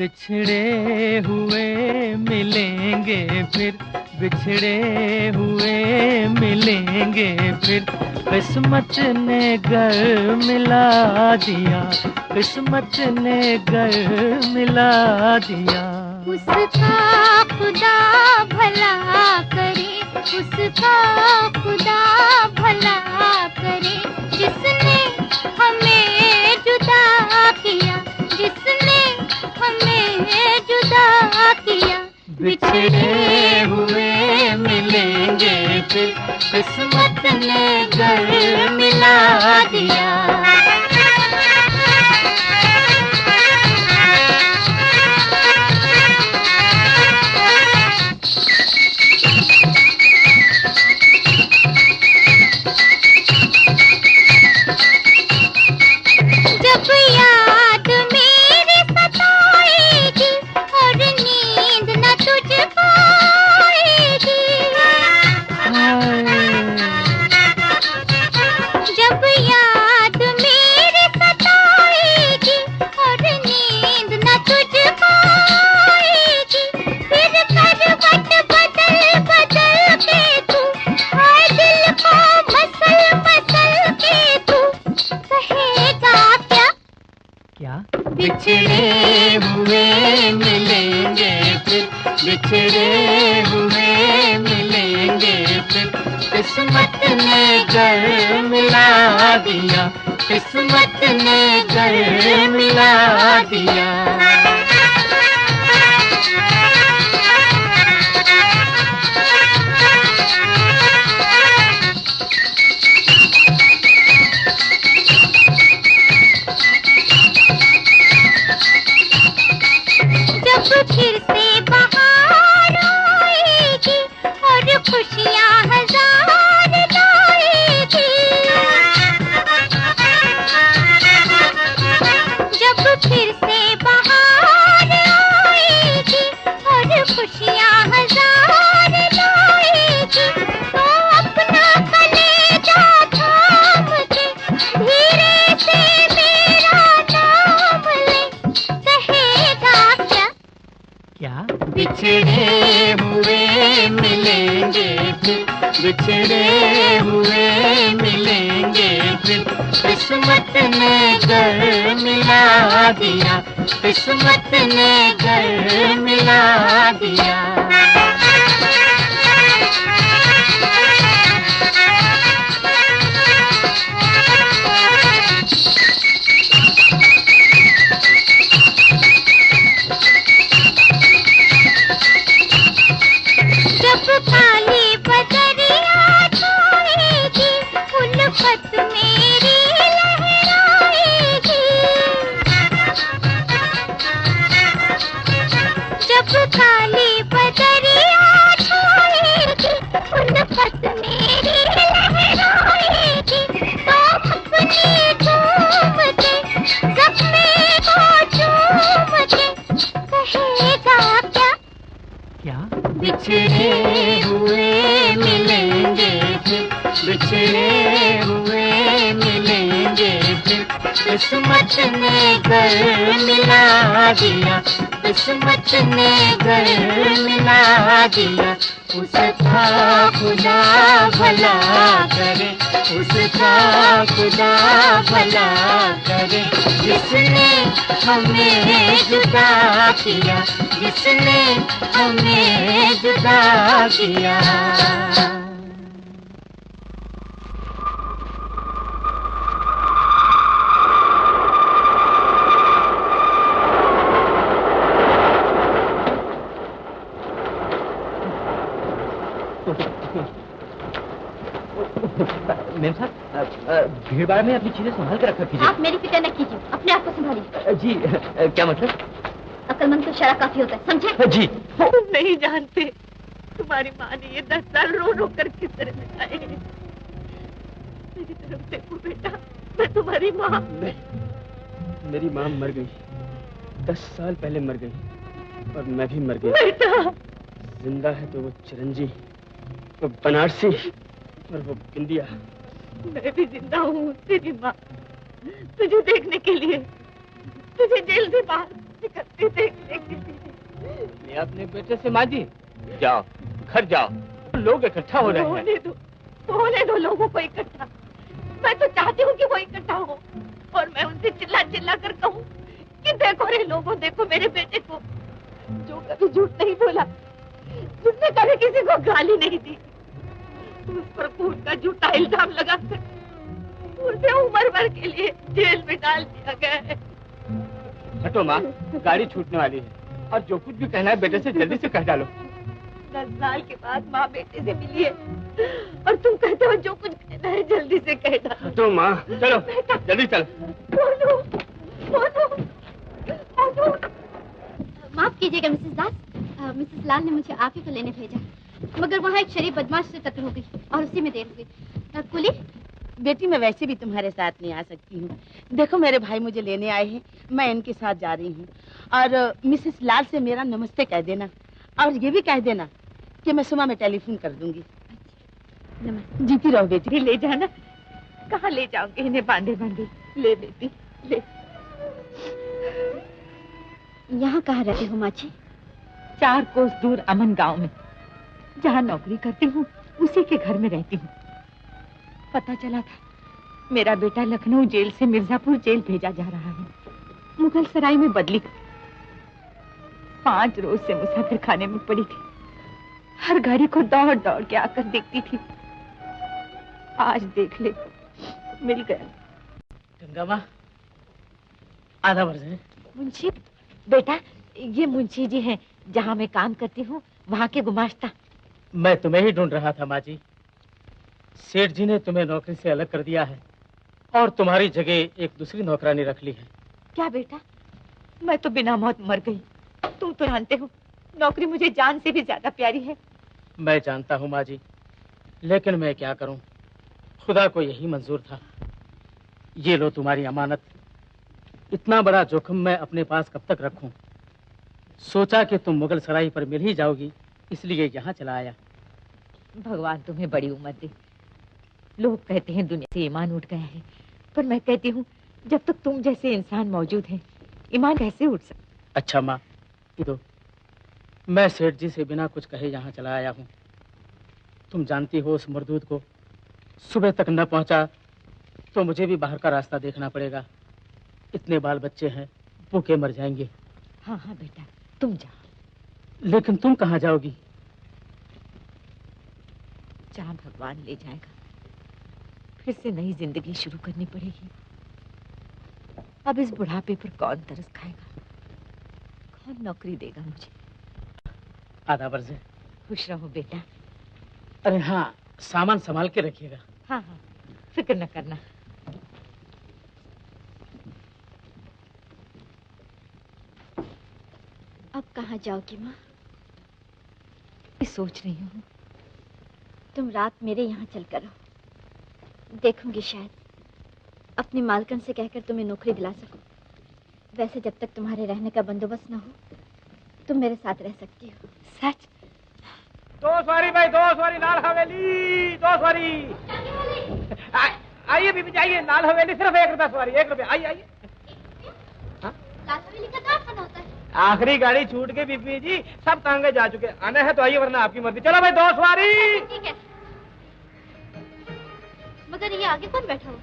बिछड़े हुए मिलेंगे फिर, बिछड़े हुए मिलेंगे फिर। किस्मत ने घर मिला दिया, किस्मत ने घर मिला दिया। उसका खुदा भला करे, उसका खुदा भला करे, जिसने हमें जुदा किया, जिसने हमें जुदा किया। बिछड़े हुए मिलेंगे फिर, किस्मत ने घर मिला दिया। बिछड़े हुए मिलेंगे फिर, बिछड़े हुए मिलेंगे फिर। किस्मत ने घर मिला दिया, किस्मत ने घर मिला दिया। फिर से बहार आएगी और खुशियाँ हजार लाएगी। जब फिर से बहार आएगी और खुशियाँ हजार लाएगी, तो अपना कलेजा थाम के धीरे से मेरा नाम ले, कहेगा क्या क्या? बिछड़े हुए मिलेंगे फिर, बिछड़े हुए मिलेंगे फिर। किस्मत ने घर मिला दिया, किस्मत ने घर मिला दिया। काली बदरिया छाएगी, उल्फत मेरी लहराएगी। जब काली बदरिया छाएगी, उल्फत मेरी लहराएगी, तो अपनी झूम के ज़ख्मे को चूम के कहेगा क्या? क्या? बिछड़े हुए मिलेंगे फिर, बिछड़े हुए मिलेंगे फिर। किस्मत ने घर मिला दिया, किस्मत ने घर मिला दिया। उसका खुदा भला करे, उसका खुदा भला करे, जिसने हमें जुदा किया, जिसने हमें जुदा किया। मैम साहब, भीड़ भाड़ में अपनी चीजें संभाल कर रखा कीजिए। आप मेरी फिक्र न कीजिए, अपने आप को संभालिए। जी, क्या मतलब? अक्लमंद को शराब काफी होता है, समझे? जी। तुम नहीं जानते तुम्हारी माँ ने ये 10 साल रो रो कर किस तरह बिताए। मेरी तरफ देखो बेटा, मैं तुम्हारी माँ। नहीं, मेरी माँ मर गई, 10 साल पहले मर गई, और मैं भी मर गया। बेटा जिंदा है तो वो चिरंजी, वो बनारसी और वो बिंदिया। मैं भी जिंदा हूँ तेरी माँ, तुझे देखने के लिए। तुझे जेल से बाहर निकलते देखने के लिए। ये अपने बेटे से माँ जी, जाओ घर जाओ, लोग इकट्ठा हो रहे हैं। होने दो लोगों को इकट्ठा। मैं तो चाहती हूँ कि वो इकट्ठा हो और मैं उनसे चिल्ला चिल्ला कर कहूँ कि देखो रे लोगों, देखो मेरे बेटे को, जो कभी झूठ नहीं बोला, जिसने कभी किसी को गाली नहीं दी, उस पर खून का झूठा इल्जाम लगाकर उसे उम्र भर के लिए जेल में डाल दिया गया है। हटो माँ, गाड़ी छूटने वाली है और जो कुछ भी कहना है बेटे से जल्दी से कह डालो। 10 साल के बाद माँ बेटे से मिली है और तुम कहते हो जो कुछ कहना है जल्दी से कह डालो। हटो माँ, चलो जल्दी चलो। बोलो, बोलो, बोलो। माफ कीजिएगा मिसेस दास, मिसेस लाल ने मुझे आप ही को लेने भेजा, मगर वहाँ एक शरीफ बदमाश से टक्कर हो गई और उसी में देर हुई। कुली, बेटी मैं वैसे भी तुम्हारे साथ नहीं आ सकती हूँ। देखो मेरे भाई मुझे लेने आए हैं, मैं इनके साथ जा रही हूँ। और मिसेस लाल से मेरा नमस्ते कह देना और ये भी कह देना कि मैं सुबह में टेलीफोन कर दूंगी। नमस्ते। जीती रहो बेटी। ले जाना। कहाँ ले जाओगे इन्हें बांधे बांधे? ले बेटी ले। यहाँ कहाँ रहते हो माँ जी? 4 कोस दूर अमन गांव में, जहाँ नौकरी करती हूँ उसी के घर में रहती हूँ। पता चला था मेरा बेटा लखनऊ जेल से मिर्जापुर जेल भेजा जा रहा है। मुगल सराय में बदली 5 रोज से मुसाफिर खाने में पड़ी थी। हर गाड़ी को दौड़ दौड़ के आकर देखती थी। आज देख ले, मिल गया। गंगा माँ, आधा वर्ष है। मुंशी बेटा, ये मुंशी जी हैं जहाँ मैं काम करती हूँ, वहाँ के गुमाश्ता। मैं तुम्हें ही ढूंढ रहा था माँ जी। सेठ जी ने तुम्हें नौकरी से अलग कर दिया है और तुम्हारी जगह एक दूसरी नौकरानी रख ली है। क्या बेटा, मैं तो बिना मौत मर गई। तुम तो जानते हो नौकरी मुझे जान से भी ज्यादा प्यारी है। मैं जानता हूँ माँ जी, लेकिन मैं क्या करूँ, खुदा को यही मंजूर था। ये लो तुम्हारी अमानत। इतना बड़ा जोखिम मैं अपने पास कब तक रखूं? सोचा कि तुम मुगल सराय पर मिल ही जाओगी, इसलिए यहाँ चला आया। भगवान तुम्हें बड़ी उम्र दे। लोग कहते हैं दुनिया से ईमान उठ गया है, पर मैं कहती हूँ जब तक तुम जैसे इंसान मौजूद हैं, ईमान कैसे उठ सकता? अच्छा माँ, तो मैं सेठ जी से बिना कुछ कहे यहाँ चला आया हूँ। तुम जानती हो उस मरदूद को सुबह तक न पहुँचा तो मुझे भी बाहर का रास्ता देखना पड़ेगा। इतने बाल बच्चे हैं, भूखे मर जाएंगे। हाँ हाँ बेटा, तुम जाओ। लेकिन तुम कहाँ जाओगी? जहाँ भगवान ले जाएगा। फिर से नई जिंदगी शुरू करनी पड़ेगी। अब इस बुढ़ापे पर कौन तरस खाएगा, कौन नौकरी देगा मुझे? आधा वर्ष है। खुश रहो बेटा। अरे हाँ, सामान संभाल के रखिएगा। हाँ हाँ, फिक्र न करना। अब कहाँ जाओगी माँ? सोच रही हूँ तुम रात मेरे यहाँ चल कर रहो। देखूंगी शायद अपनी मालकन से कहकर तुम्हें नौकरी दिला सकूं। वैसे जब तक तुम्हारे रहने का बंदोबस्त न हो, तुम मेरे साथ रह सकती हो। सच? 2 सवारी भाई, 2 सवारी लाल हवेली, 2 सवारी। आइए बीबी जाइए, लाल हवेली सिर्फ 1 रुपया सवारी, 1 रुपया। आइए आइए। लाल हवेली का कहाँ खाना होता है? आखिरी गाड़ी छूट गई बीबी जी, सब तांगे जा चुके। आना है तो आइए, वरना आपकी मर्जी। चलो भाई 2 सवारी। ठीक है, मगर ये आगे कौन बैठा हुआ?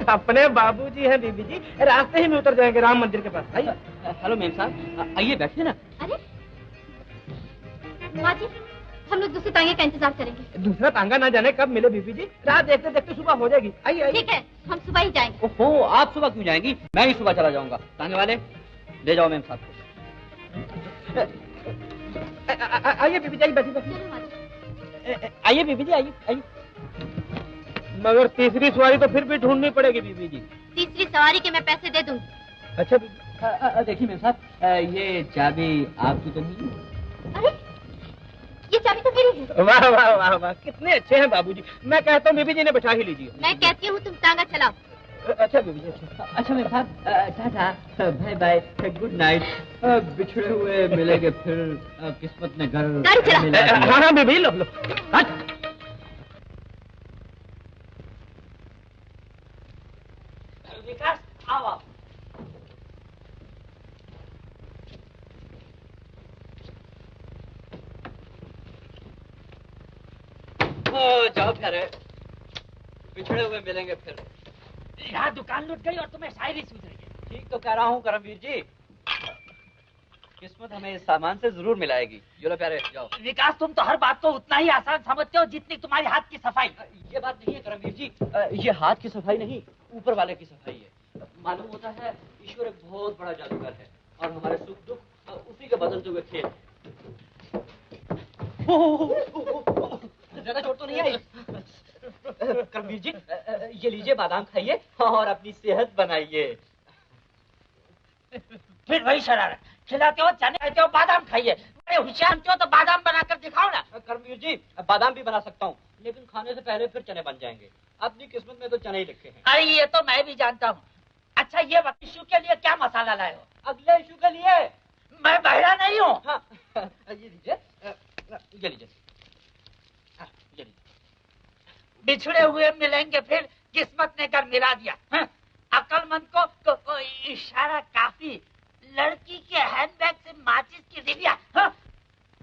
अपने बाबूजी हैं बीबी जी, रास्ते ही में उतर जाएंगे राम मंदिर के पास। आइए। हेलो मैम साहब, आइए बैठिए ना। अरे माँ जी, हम लोग दूसरे तांगे का इंतजार करेंगे। दूसरा तांगा ना जाने कब मिले बीबी जी, रात देखते देखते सुबह हो जाएगी। आइए आइए। ठीक है, हम सुबह ही जाएंगे। ओहो, आप सुबह क्यों जाएंगी? मैं ही सुबह चला जाऊंगा। तांगे वाले ले जाओ मैम साहब को। आइए बीबी जी, आइए, बैठिए बैठिए। चलो माँ जी। आइए बीबी जी, आइए आइए। मगर तीसरी सवारी तो फिर भी ढूंढनी पड़ेगी बीबी जी। तीसरी सवारी के मैं पैसे दे दूंगी। अच्छा बीबी। देखिए मैम साहब, ये चाबी आपकी तो नहीं है? अरे ये चाबी तो मेरी है। वाह वाह वाह वाह, कितने अच्छे हैं बाबूजी। मैं कहता हूँ बीबी जी ने बैठा ही लीजिए। मैं कहती हूँ तुम तांगा चलाओ। अच्छा बीबी जी, अच्छा। अच्छा मैम साहब, tata, bye bye, good night. बिछड़े हुए मिलेंगे फिर, किस्मत ने घर गाड़ी चला। मिला दिया। हाँ हाँ बीबी, लो लो। विकास, आओ आप। प्यारे, बिछड़े हुए मिलेंगे फिर। यहाँ दुकान लूट गई और तुम्हें शायरी सूझ रही है। ठीक तो कह रहा हूँ करमवीर जी, किस्मत हमें इस सामान से जरूर मिलाएगी। चलो प्यारे जाओ। विकास, तुम तो हर बात को उतना ही आसान समझते हो जितनी तुम्हारे हाथ की सफाई। ये बात नहीं है करमवीर जी, ये हाथ की सफाई नहीं, ऊपर वाले की सफाई है। मालूम होता है ईश्वर एक बहुत बड़ा जादूगर है और हमारे सुख दुख उसी के बदलते हुए खेल। ज्यादा चोट तो नहीं आई? करमवीर जी, ये लीजिए, बादाम खाइए और अपनी सेहत बनाइए। फिर वही शरारत, खिलाते हो चने खाते हो, बादाम खाइए। बड़े होशियार हो तो बादाम बनाकर दिखाओ ना। करमवीर जी, बादाम भी बना सकता हूँ, लेकिन खाने से पहले फिर चने बन जाएंगे। अपनी किस्मत में तो चने ही लिखे हैं। अरे ये तो मैं भी जानता हूँ। अच्छा, ये इशू के लिए क्या मसाला लाए हो? अगले इशू के लिए मैं बहरा नहीं हूँ। हाँ, ये लीजिए, ये लीजिए, ये लीजिए। बिछड़े हुए मिलेंगे फिर, किस्मत ने कर मिला दिया। अक्लमंद को इशारा काफी। लड़की के हैंडबैग से माचिस की डिबिया,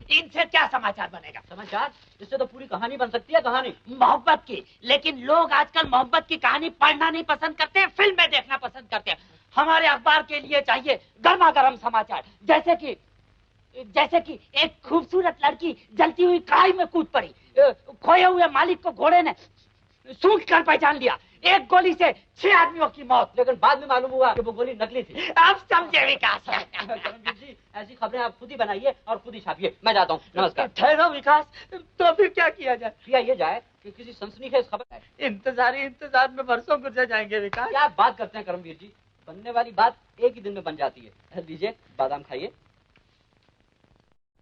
इनसे क्या समाचार बनेगा? समाचार? इससे तो पूरी कहानी बन सकती है, कहानी मोहब्बत की। लेकिन लोग आजकल मोहब्बत की कहानी पढ़ना नहीं पसंद करते, फिल्में देखना पसंद करते हैं। हमारे अखबार के लिए चाहिए गर्मा गर्म समाचार, जैसे कि एक खूबसूरत लड़की जलती हुई कढ़ाई में कूद पड़ी, खोए हुए मालिक को घोड़े ने सूंघ कर पहचान लिया, एक गोली से 6 आदमियों की मौत, लेकिन बाद में मालूम हुआ कि वो गोली नकली थी। आप समझे विकास? करमवीर जी, ऐसी खबरें आप खुद ही बनाइए और खुद ही छापिए। मैं जाता हूँ, नमस्कार। ठहरो विकास, तो फिर क्या किया जाए? किया ये जाए कि किसी सनसनीखेज खबर है। इंतजार में बरसों गुजर जाएंगे विकास। क्या बात करते हैं करमवीर जी, बनने वाली बात एक ही दिन में बन जाती है। लीजिए, बादाम खाइए।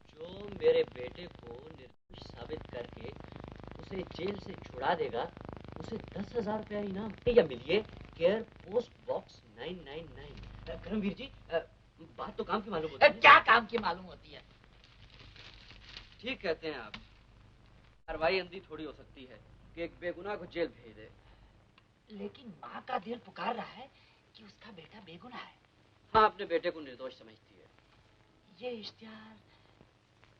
जो मेरे बेटे को निर्दोष साबित करके उसे जेल से छुड़ा देगा, उसे 10,000 रुपया इनाम। या मिलिए, केयर पोस्ट बॉक्स 999। करमवीर जी, बात तो काम की मालूम होती है। क्या काम की मालूम होती है? ठीक कहते हैं आप। कार्रवाई अंधी थोड़ी हो सकती है कि एक बेगुनाह को जेल भेज दे। लेकिन माँ का दिल पुकार रहा है कि उसका बेटा बेगुनाह है। हाँ, अपने बेटे को निर्दोष समझती है। ये इश्तिहार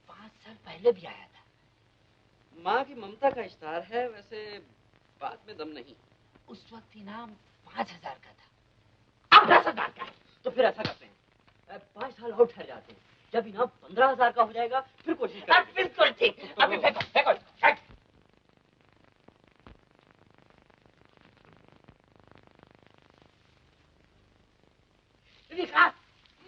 5 साल पहले भी आया था। माँ की ममता का इश्तिहार है, वैसे बात में दम नहीं। उस वक्त इनाम 5,000 का था, अब 10,000 का है। तो फिर ऐसा करते हैं, 5 साल और ठहर जाते हैं। जब इनाम 15,000 का हो जाएगा फिर कोशिश करेंगे। बिल्कुल ठीक। अभी फेंको फेंको फेंक। विकास,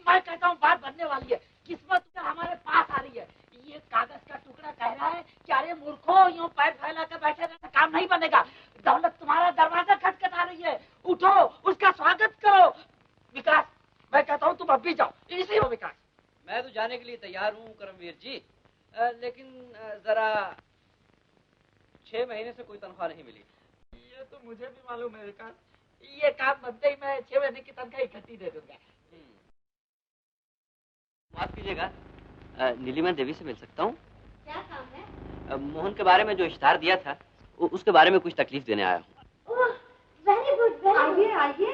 मैं कहता हूँ बात बनने वाली है। किस्मत हमारे पास आ रही है। ये कागज का टुकड़ा कह रहा है कि अरे मूर्खों, यूं पैर फैला कर बैठे रहना काम नहीं बनेगा। दौलत तुम्हारा दरवाजा खटखटा रही है, उठो, उसका स्वागत करो। विकास, मैं कहता हूँ तुम अब भी जाओ। इसी हो विकास। मैं तो जाने के लिए तैयार हूँ करमवीर जी, लेकिन जरा 6 महीने से कोई तनख्वाह नहीं मिली। ये तो मुझे भी मालूम है विकास। ये काम बनते ही मैं 6 महीने की तनख्वाह इकट्ठी दे दूंगा। माफ कीजिएगा, नीलिमा देवी से मिल सकता हूँ? क्या काम है? मोहन के बारे में जो इश्तिहार दिया था, उसके बारे में कुछ तकलीफ देने आया हूँ। वेरी गुड, आइए आइए।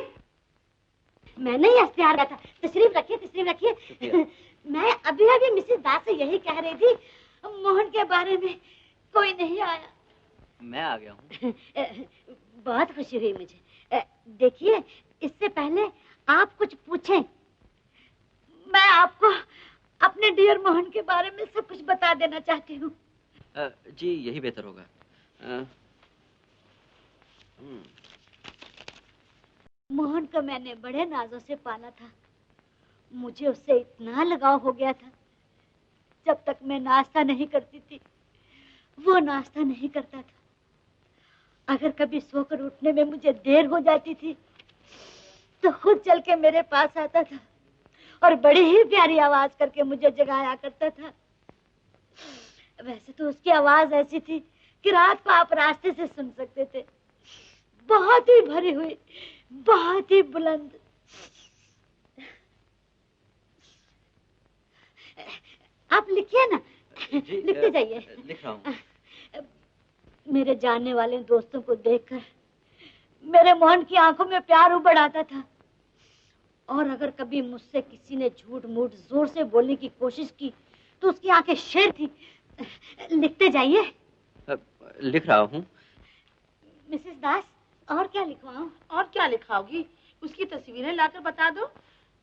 मैंने ही इश्तिहार दिया था। तशरीफ रखिए, तशरीफ रखिए। मैं अभी मिसेस दास से यही कह रही थी, मोहन के बारे में कोई नहीं आया। मैं आ गया हूँ। बहुत खुशी हुई मुझे। देखिए, इससे पहले आप कुछ पूछें, मैं आपको अपने डियर मोहन के बारे में सब कुछ बता देना चाहती हूँ। जी, यही बेहतर होगा। मोहन को मैंने बड़े नाजों से पाला था। मुझे उससे इतना लगाव हो गया था। जब तक मैं नाश्ता नहीं करती थी, वो नाश्ता नहीं करता था। अगर कभी सोकर उठने में मुझे देर हो जाती थी, तो खुद चल के मेरे पास आता था और बड़ी ही प्यारी आवाज करके मुझे जगाया करता था। वैसे तो उसकी आवाज ऐसी थी कि रात को आप रास्ते से सुन सकते थे। बहुत ही भरी हुई, बहुत ही बुलंद। आप लिखिए ना। लिखते जाइए। लिख रहा हूँ। मेरे जानने वाले दोस्तों को देखकर मेरे मोहन की आंखों में प्यार उबड़ आता था। और अगर कभी मुझसे किसी ने झूठ मूठ जोर से बोलने की कोशिश की तो उसकी आंखें शेर थी। लिखते जाइए। लिख रहा हूँ। मिसेस दास, और क्या लिखवाऊं? और क्या लिखाओगी? उसकी तस्वीरें लाकर बता दो।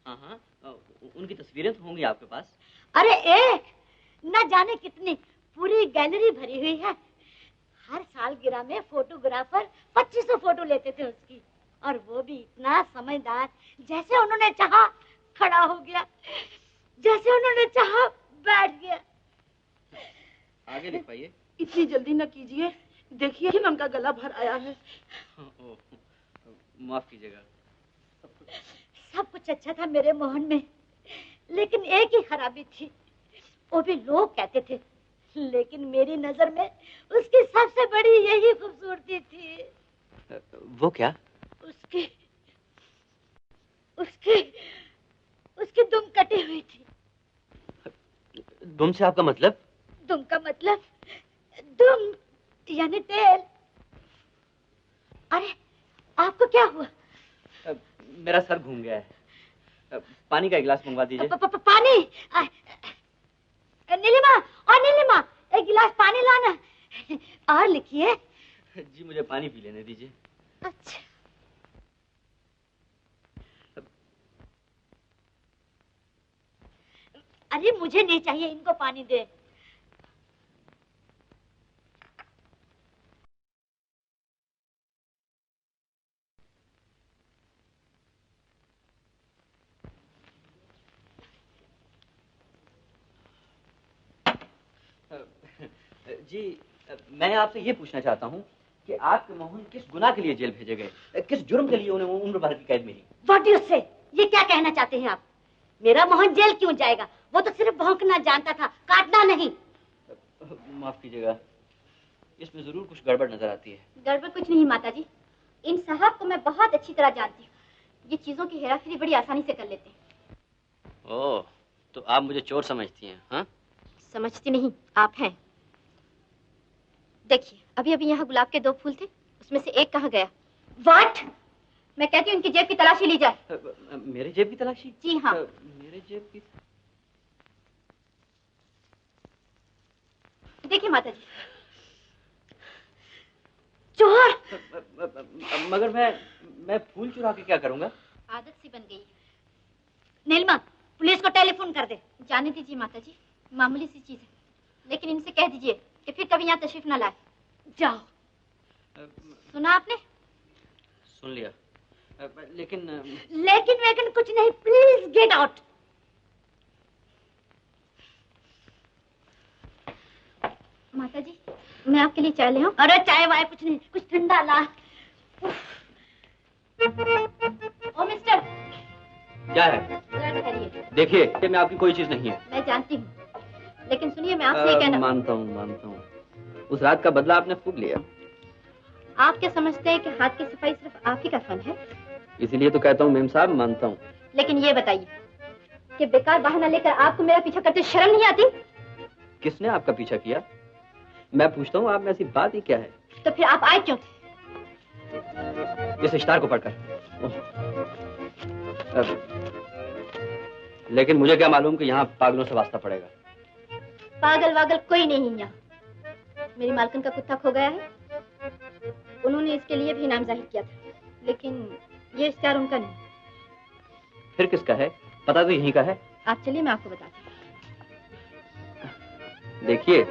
हाँ हाँ, उनकी तस्वीरें तो होंगी आपके पास। अरे एक न जाने कितनी, पूरी गैलरी भरी हुई है। हर सालगिरह में फोटोग्राफर 2500 फोटो लेते थे उसकी, और वो भी इतना समझदार, जैसे उन्होंने चाहा खड़ा हो गया, जैसे उन्होंने चाहा बैठ गया। आगे लिखवाइए। इतनी जल्दी न कीजिए, देखिए कि उनका गला भर आया है। माफ कीजिएगा। सब कुछ अच्छा था मेरे मोहन में, लेकिन एक ही खराबी थी। वो भी लोग कहते थे, लेकिन मेरी नजर में उसकी सबसे बड़ी यही खूबसूरती थी। वो क्या? उसकी उसकी उसकी दुम कटी हुई थी। दुम से आपका मतलब? दुम का मतलब दुम यानी तेल। अरे आपको क्या हुआ? मेरा सर घूम गया है। पानी का गिलास मंगवा दीजिए। पानी? नीलिमा, और नीलिमा, एक गिलास पानी लाना। और लिखिए। जी मुझे पानी पी लेने दीजिए। अच्छा। अरे मुझे नहीं चाहिए, इनको पानी दे। जी मैं आपसे ये पूछना चाहता हूँ कि आपके मोहन किस गुनाह के लिए जेल भेजे गए, किस जुर्म के लिए उन्हें उम्र भर की कैद मिली? व्हाट डू यू से? ये क्या कहना चाहते हैं आप? मेरा मोहन जेल क्यों जाएगा? वो तो सिर्फ भौंकना जानता था, काटना नहीं। माफ कीजिएगा, इसमें जरूर कुछ गड़बड़ नजर आती है। गड़बड़ कुछ नहीं माता जी, इन साहब को मैं बहुत अच्छी तरह जानती हूँ। ये चीजों की हेराफेरी बड़ी आसानी से कर लेते हैं। ओह, तो आप मुझे चोर समझती हैं? हाँ, समझती नहीं, आप हैं। देखिए, अभी अभी यहाँ गुलाब के 2 फूल थे, उसमें से एक कहाँ गया? व्हाट? मैं कहती हूँ इनकी जेब की तलाशी ली जाए। मेरे जेब की तलाशी? जी हाँ। मेरे जेब की? देखिए माता जी। चोर? मगर मैं फूल चुरा के क्या करूंगा? आदत सी बन गई है। नीलिमा, पुलिस को टेलीफोन कर दे। जाने दीजिए माता जी, मामूली सी चीज है, लेकिन इनसे कह दीजिए कि फिर कभी यहाँ तशरीफ न लाए। जाओ। सुना आपने? सुन लिया, लेकिन लेकिन कुछ नहीं, प्लीज गेट आउट। माता जी, मैं आपके लिए चाय ले आऊं? अरे चाय वाय कुछ नहीं, कुछ ठंडा ला। ओ मिस्टर, क्या है? जरा ठहरिए। देखिए, ये में आपकी कोई चीज नहीं है। मैं जानती हूँ, लेकिन सुनिए, मैं आपसे ये कहना। मानता हूँ। उस रात का बदला आपने खूब लिया। आप क्या समझते हैं कि हाथ की सफाई सिर्फ आप ही का फन है? इसीलिए तो कहता हूँ मेम साहब, मानता हूँ। लेकिन ये बताइए कि बेकार बहाना लेकर आपको मेरा पीछा करते शर्म नहीं आती? किसने आपका पीछा किया? मैं पूछता हूँ, आप में ऐसी बात ही क्या है? तो फिर आप आए क्यों थे? इस इश्तार को पढ़कर। लेकिन मुझे क्या मालूम कि यहाँ पागलों से वास्ता पड़ेगा। पागल वागल कोई नहीं यहाँ। मेरी मालकिन का कुत्ता खो गया है, उन्होंने इसके लिए भी इनाम जाहिर किया था, लेकिन ये इश्तिहार उनका नहीं। फिर किसका है? पता तो यहीं का है। आप चलिए, मैं आपको बताती हूँ। देखिए,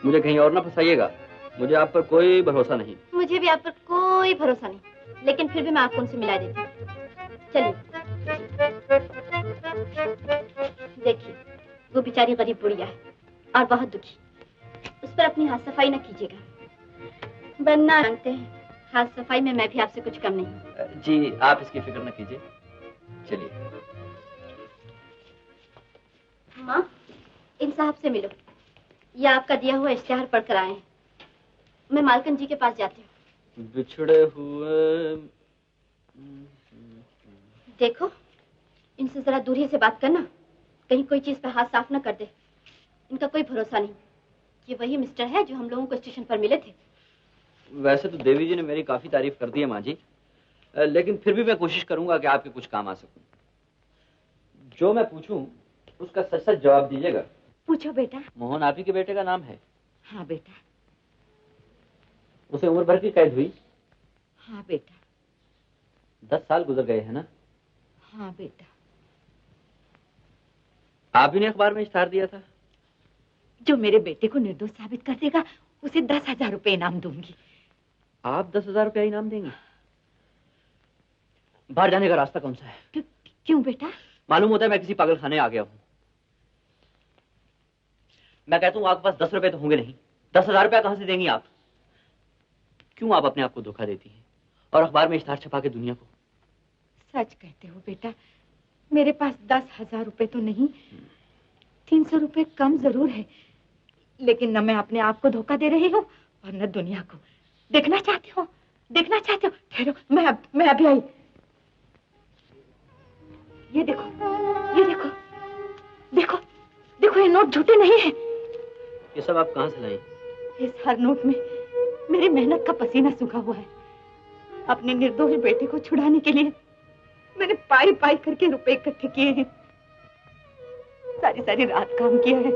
मुझे कहीं और ना फंसाइएगा। मुझे आप पर कोई भरोसा नहीं। मुझे भी आप पर कोई भरोसा नहीं, लेकिन फिर भी मैं आपको उनसे मिला देती हूँ। चलिए। देखिए, वो बेचारी गरीब बुढ़िया है और बहुत दुखी। उस पर अपनी हाथ सफाई न कीजिएगा, वरना जानते हैं हाथ सफाई में मैं भी आपसे कुछ कम नहीं हूँ। जी, आप इसकी फिक्र न कीजिए। चलिए। माँ, इन साहब से मिलो। ये आपका दिया हुआ इश्तिहार पढ़कर आए हैं। मैं मालकन जी के पास जाती हूँ। बिछड़े हुए। देखो, इनसे जरा दूरी से बात करना, कहीं कोई चीज पे हाथ साफ न कर दे। इनका कोई भरोसा नहीं। ये वही मिस्टर है जो हम लोगों को स्टेशन पर मिले थे। वैसे तो देवी जी ने मेरी काफी तारीफ कर दी है माँ जी, लेकिन फिर भी मैं कोशिश करूंगा कि आपके कुछ काम आ सकूं। जो मैं पूछूं उसका सच सच जवाब दीजिएगा। पूछो बेटा। मोहन आप ही के बेटे का नाम है? हाँ बेटा। उसे उम्र भर की कैद हुई? हाँ बेटा। 10 साल गुजर गए हैं ना? हाँ बेटा। आप ही ने अखबार में इश्ताहार दिया था? जो मेरे बेटे को निर्दोष साबित कर देगा उसे 10,000 रुपए इनाम दूंगी। आप 10,000 रुपया इनाम देंगी? बाहर जाने का रास्ता कौन सा है? क्यों बेटा? मालूम होता है मैं किसी पागल खाने आ गया हूँ। मैं कहता हूँ आपके पास 10 रुपए तो होंगे नहीं, 10,000 रुपया कहां से देंगी आप? क्यों आप अपने आप को धोखा देती हैं और अखबार में इश्ताहार छपा के दुनिया को? सच कहते हो बेटा, मेरे पास 10,000 रुपए तो नहीं, 300 रुपए कम जरूर है, लेकिन न मैं अपने आप को धोखा दे रही हूँ और न दुनिया को। देखना चाहते हो? देखना चाहते हो? ठहरो, मैं अभी आई। ये देखो, ये देखो, देखो, देखो, ये नोट झूठे नहीं है। ये सब आप कहां से लाई? इस हर नोट में मेरी मेहनत का पसीना सूखा हुआ है। अपने निर्दोष बेटे को छुड़ाने के लिए मैंने पाई पाई करके रुपए इकट्ठे किए हैं। सारी सारी रात काम किया है,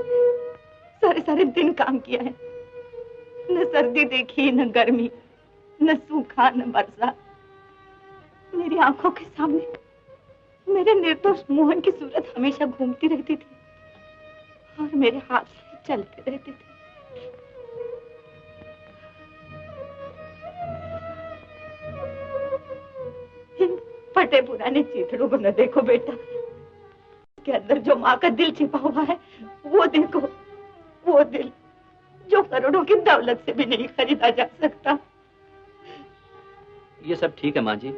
सारे सारे दिन काम किया है। न सर्दी देखी, न गर्मी, न सूखा, न बरसा। मेरी आंखों के सामने मेरे निर्दोष मोहन की सूरत हमेशा घूमती रहती थी और मेरे हाथ से चलते रहते थे। इन फटे पुराने चिथड़ों को न देखो बेटा, के अंदर जो माँ का दिल छिपा हुआ है वो देखो, वो दिल जो करोड़ों की दौलत से भी नहीं खरीदा जा सकता। ये सब ठीक है माँ जी,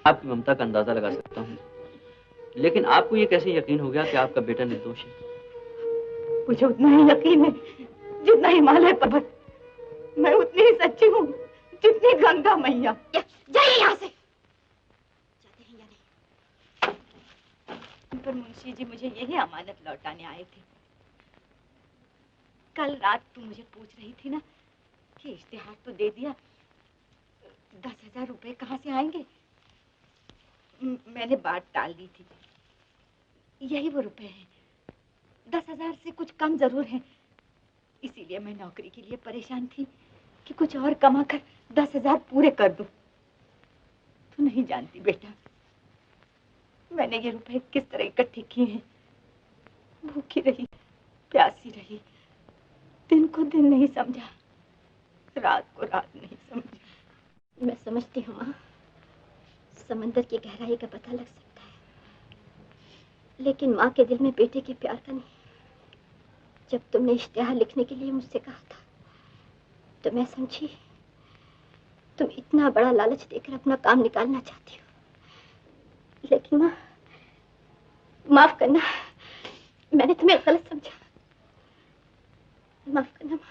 आपकी ममता का अंदाजा लगा सकता हूँ, लेकिन आपको ये कैसे यकीन हो गया कि आपका बेटा निर्दोष है? मुझे उतना ही यकीन है जितना हिमालय पर्वत। मैं उतनी ही सच्ची हूँ जितनी गंगा मैया। जाइए यहाँ से। जाते हैं या नहीं? पर मुंशी जी मुझे यही अमानत लौटाने आए थे। कल रात तू मुझे पूछ रही थी ना कि इश्तिहार तो दे दिया, 10,000 रुपए कहाँ से आएंगे? मैंने बात टाल दी थी। यही वो रुपए हैं, 10,000 से कुछ कम जरूर है। इसीलिए मैं नौकरी के लिए परेशान थी कि कुछ और कमा कर 10,000 पूरे कर दूं। तू नहीं जानती बेटा, मैंने ये रुपए किस तरह इकट्ठे किए हैं। भूखी रही, प्यासी रही, दिन को दिन नहीं समझा, रात को रात नहीं समझा। मैं समझती हूँ माँ, समंदर की गहराई का पता लग सकता है, लेकिन माँ के दिल में बेटे के प्यार का नहीं। जब तुमने इश्तिहार लिखने के लिए मुझसे कहा था तो मैं समझी तुम इतना बड़ा लालच देकर अपना काम निकालना चाहती हो। लेकिन माँ, माफ करना, मैंने तुम्हें गलत समझा। माफ करना माँ।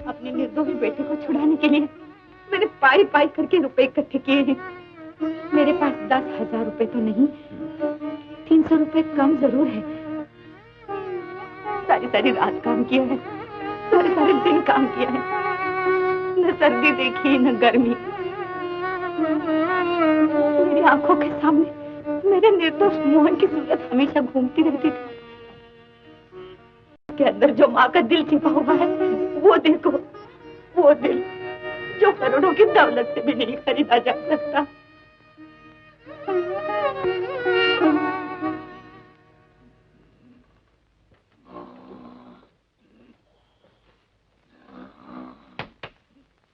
अपने निर्दोष बेटे को छुड़ाने के लिए मैंने पाई पाई करके रुपए इकट्ठे किए हैं। मेरे पास 10,000 रुपए तो नहीं, 300 रुपए कम जरूर है। सारी सारी रात काम किया है, सारे सारे दिन काम किया है। न सर्दी देखी, न गर्मी। मेरी आंखों के सामने मेरे निर्दोष मोहन की सूरत हमेशा घूमती रहती थी। के अंदर जो माँ का दिल छिपा हुआ है वो देखो, वो दिल जो करोड़ों की दौलत से भी नहीं खरीदा जा सकता।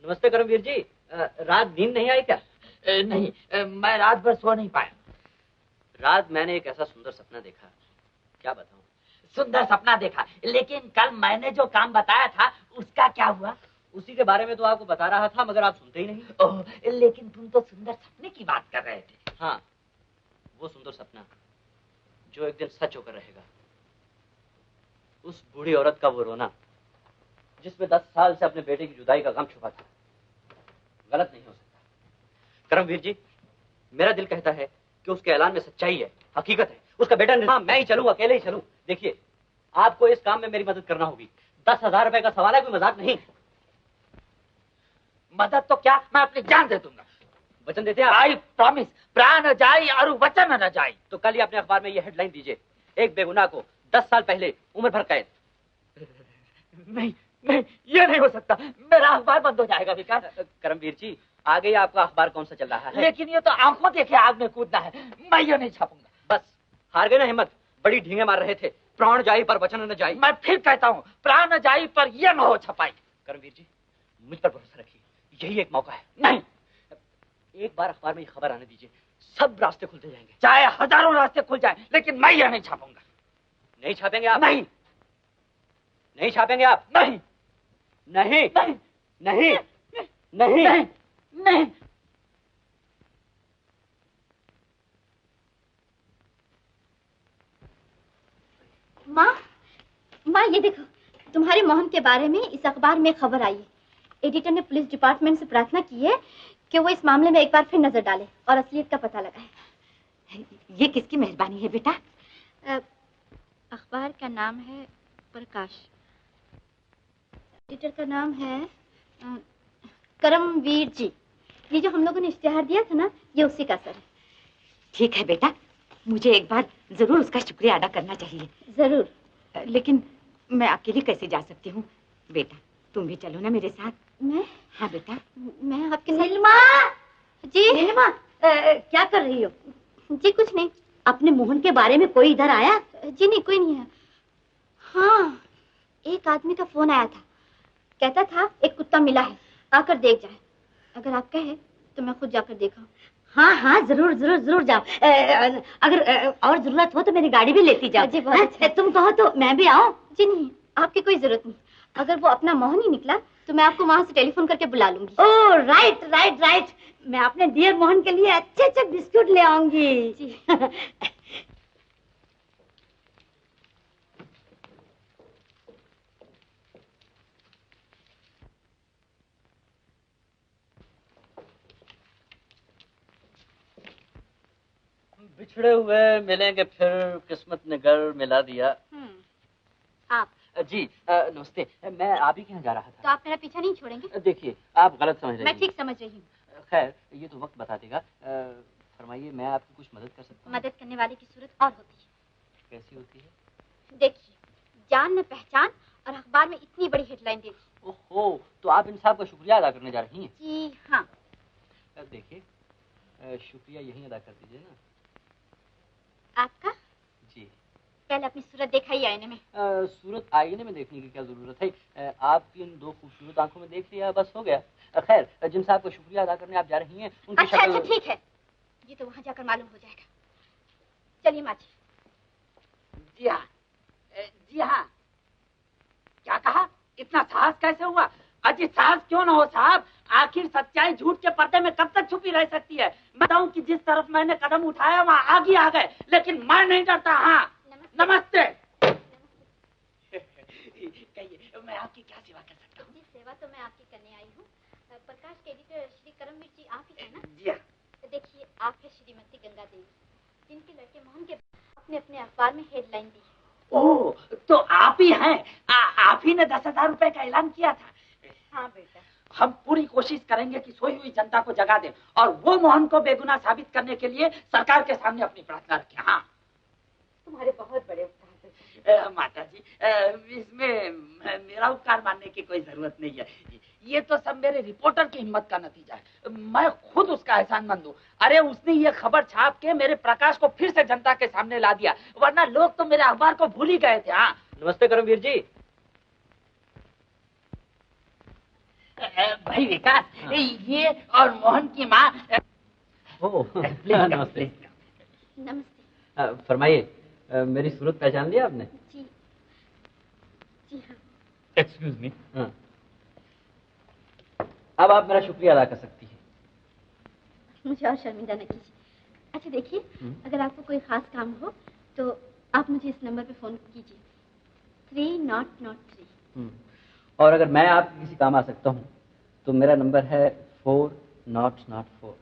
नमस्ते करमवीर जी, रात नींद नहीं आई क्या? नहीं, मैं रात भर सो नहीं पाया। रात मैंने एक ऐसा सुंदर सपना देखा, क्या बताऊं। सुंदर सपना देखा, लेकिन कल मैंने जो काम बताया था उसका क्या हुआ? उसी के बारे में तो आपको बता रहा था, मगर आप सुनते ही नहीं। ओह, लेकिन तुम तो सुंदर सपने की बात कर रहे थे। हाँ, वो सुंदर सपना जो एक दिन सच होकर रहेगा। उस बूढ़ी औरत का वो रोना जिसमें 10 साल से अपने बेटे की जुदाई का गम छुपा था, गलत नहीं हो सकता। करमवीर जी, मेरा दिल कहता है कि उसके ऐलान में सच्चाई है, हकीकत है। उसका बेटा हाँ, मैं ही चलूं, अकेले ही चलूं। देखिए, आपको इस काम में मेरी मदद करना होगी। 10,000 रुपए का सवाल है, कोई मजाक नहीं। मदद तो क्या, मैं अपनी जान दे दूंगा। वचन देते हैं? आई प्रॉमिस, प्राण जाई और वचन न जाई। तो कल ही अपने अखबार में ये हेडलाइन दीजिए, एक बेगुनाह को 10 साल पहले उम्र भर कैद। नहीं नहीं, ये नहीं हो सकता, मेरा अखबार बंद हो जाएगा विकास। करमवीर जी, आगे आपका अखबार कौन सा चल रहा है? लेकिन ये तो आंखों देखे आग में कूदना है, मैं ये नहीं छापूंगा। बस हार गए ना हिम्मत, बड़ी ढींगे मार रहे थे। प्राण जाई पर वचन न जाई। मैं फिर कहता हूँ, प्राण जाई पर ये न हो छपाई। करमवीर जी, मुझ पर भरोसा रखिए, यही एक मौका है। नहीं, एक बार अखबार में ये खबर आने दीजिए, सब रास्ते खुलते जाएंगे। चाहे हजारों रास्ते खुल जाएं, लेकिन मैं ये नहीं छापूंगा। नहीं छापेंगे आप? नहीं नहीं छापेंगे आप? नहीं नहीं नहीं नहीं नहीं नहीं, नहीं। माँ, माँ ये देखो, तुम्हारे मोहन के बारे में इस अखबार में खबर आई है। एडिटर ने पुलिस डिपार्टमेंट से प्रार्थना की है कि वो इस मामले में एक बार फिर नजर डाले और असलियत का पता लगाए। ये किसकी मेहरबानी है बेटा? अखबार का नाम है प्रकाश, एडिटर का नाम है करमवीर जी। ये जो हम लोगों ने इश्तिहार दिया था ना, ये उसी का असर है। ठीक है बेटा, मुझे एक बार जरूर उसका शुक्रिया अदा करना चाहिए। जरूर। लेकिन मैं अकेली कैसे जा सकती हूँ? बेटा तुम भी चलो ना मेरे साथ। मैं? हाँ बेटा। मैं आपके साथ। नीलिमा! जी नीलिमा, क्या कर रही हो? जी कुछ नहीं। अपने मोहन के बारे में कोई इधर आया? जी नहीं, कोई नहीं है। हाँ, एक आदमी का फोन आया था, कहता था एक कुत्ता मिला है, आकर देख जाए। अगर आप कहे तो मैं खुद जाकर देखा। हाँ हाँ, जरूर जरूर जरूर जाओ। अगर और जरूरत हो तो मेरी गाड़ी भी लेती जाओ। जी बहुत अच्छा। तुम कहो तो मैं भी आऊँ? जी नहीं, आपकी कोई जरूरत नहीं। अगर वो अपना मोहन ही निकला तो मैं आपको वहाँ से टेलीफोन करके बुला लूंगी। ओह राइट राइट राइट, मैं अपने डियर मोहन के लिए अच्छे अच्छे बिस्कुट ले आऊंगी। जी। बिछड़े हुए मिलेंगे फिर, किस्मत ने घर मिला दिया। आप जी नमस्ते, मैं आप ही के यहाँ जा रहा तो था। आप मेरा पीछा नहीं छोड़ेंगे? देखिए, आप गलत समझ रही मैं हैं। ठीक समझ रही हूँ। खैर, ये तो वक्त बता देगा। फरमाइए, मैं आपकी कुछ मदद कर सकता हूँ? मदद करने वाले की सूरत और होती है। कैसी होती है? देखिए, जान न पहचान और अखबार में इतनी बड़ी हेडलाइन दे दी। ओहो, तो आप इन साहब का शुक्रिया अदा करने जा रही हैं? जी हाँ। देखिए, शुक्रिया यहीं अदा कर दीजिए ना। आपका? जी। पहले अपनी सूरत दिखाइए आईने में। सूरत आईने में देखने की क्या जरूरत है? आपकी इन दो खूबसूरत आंखों में देख लिया, बस हो गया। खैर, जिन साहब का शुक्रिया अदा करने आप जा रही हैं, उनकी अच्छा शक्ल... अच्छा ठीक है, ये तो वहाँ जाकर मालूम हो जाएगा। चलिए माँ जी। जी हाँ, जी हाँ। क्या कहा? इतना साहस कैसे हुआ? अजी साहस क्यों ना हो साहब, आखिर सच्चाई झूठ के पर्दे में कब तक छुपी रह सकती है? बताऊं कि जिस तरफ मैंने कदम उठाया वहाँ आगे आ गए, लेकिन मैं नहीं डरता। हाँ नमस्ते। कहिए, मैं आपकी क्या सेवा कर सकता हूँ? जी सेवा तो मैं आपकी करने आई हूँ। प्रकाश के एडिटर श्री करमवीर जी आप ही है ना? जी हाँ। देखिए, आप है श्रीमती गंगा देवी, जिनके लड़के मोहन के अपने अपने अखबार में हेडलाइन दी है। ओह, तो आप ही हैं? आप ही ने 10,000 रुपए का ऐलान किया था? हाँ बेटा। हम पूरी कोशिश करेंगे कि सोई हुई जनता को जगा दें और वो मोहन को बेगुनाह साबित करने के लिए सरकार के सामने अपनी प्रार्थना रखें। हाँ, तुम्हारे बहुत बड़े उपकार। माता जी, इसमें मेरा उपकार मानने की कोई जरूरत नहीं है। ये तो सब मेरे रिपोर्टर की हिम्मत का नतीजा है। मैं खुद उसका एहसानमंद हूँ। अरे उसने ये खबर छाप के मेरे प्रकाश को फिर से जनता के सामने ला दिया, वरना लोग तो मेरे अखबार को भूल ही गए थे। हाँ नमस्ते करमवीर जी। भाई विकास, ये और मोहन की माँ। नमस्ते। नमस्ते। फरमाइए, मेरी सूरत पहचान लिया आपने? जी जी हाँ। Excuse me. हाँ, अब आप मेरा शुक्रिया अदा कर सकती हैं। मुझे और शर्मिंदा न कीजिए। अच्छा देखिए, अगर आपको कोई खास काम हो तो आप मुझे इस नंबर पे फोन कीजिए, 3003। और अगर मैं आपके किसी काम आ सकता हूँ तो मेरा नंबर है 4004।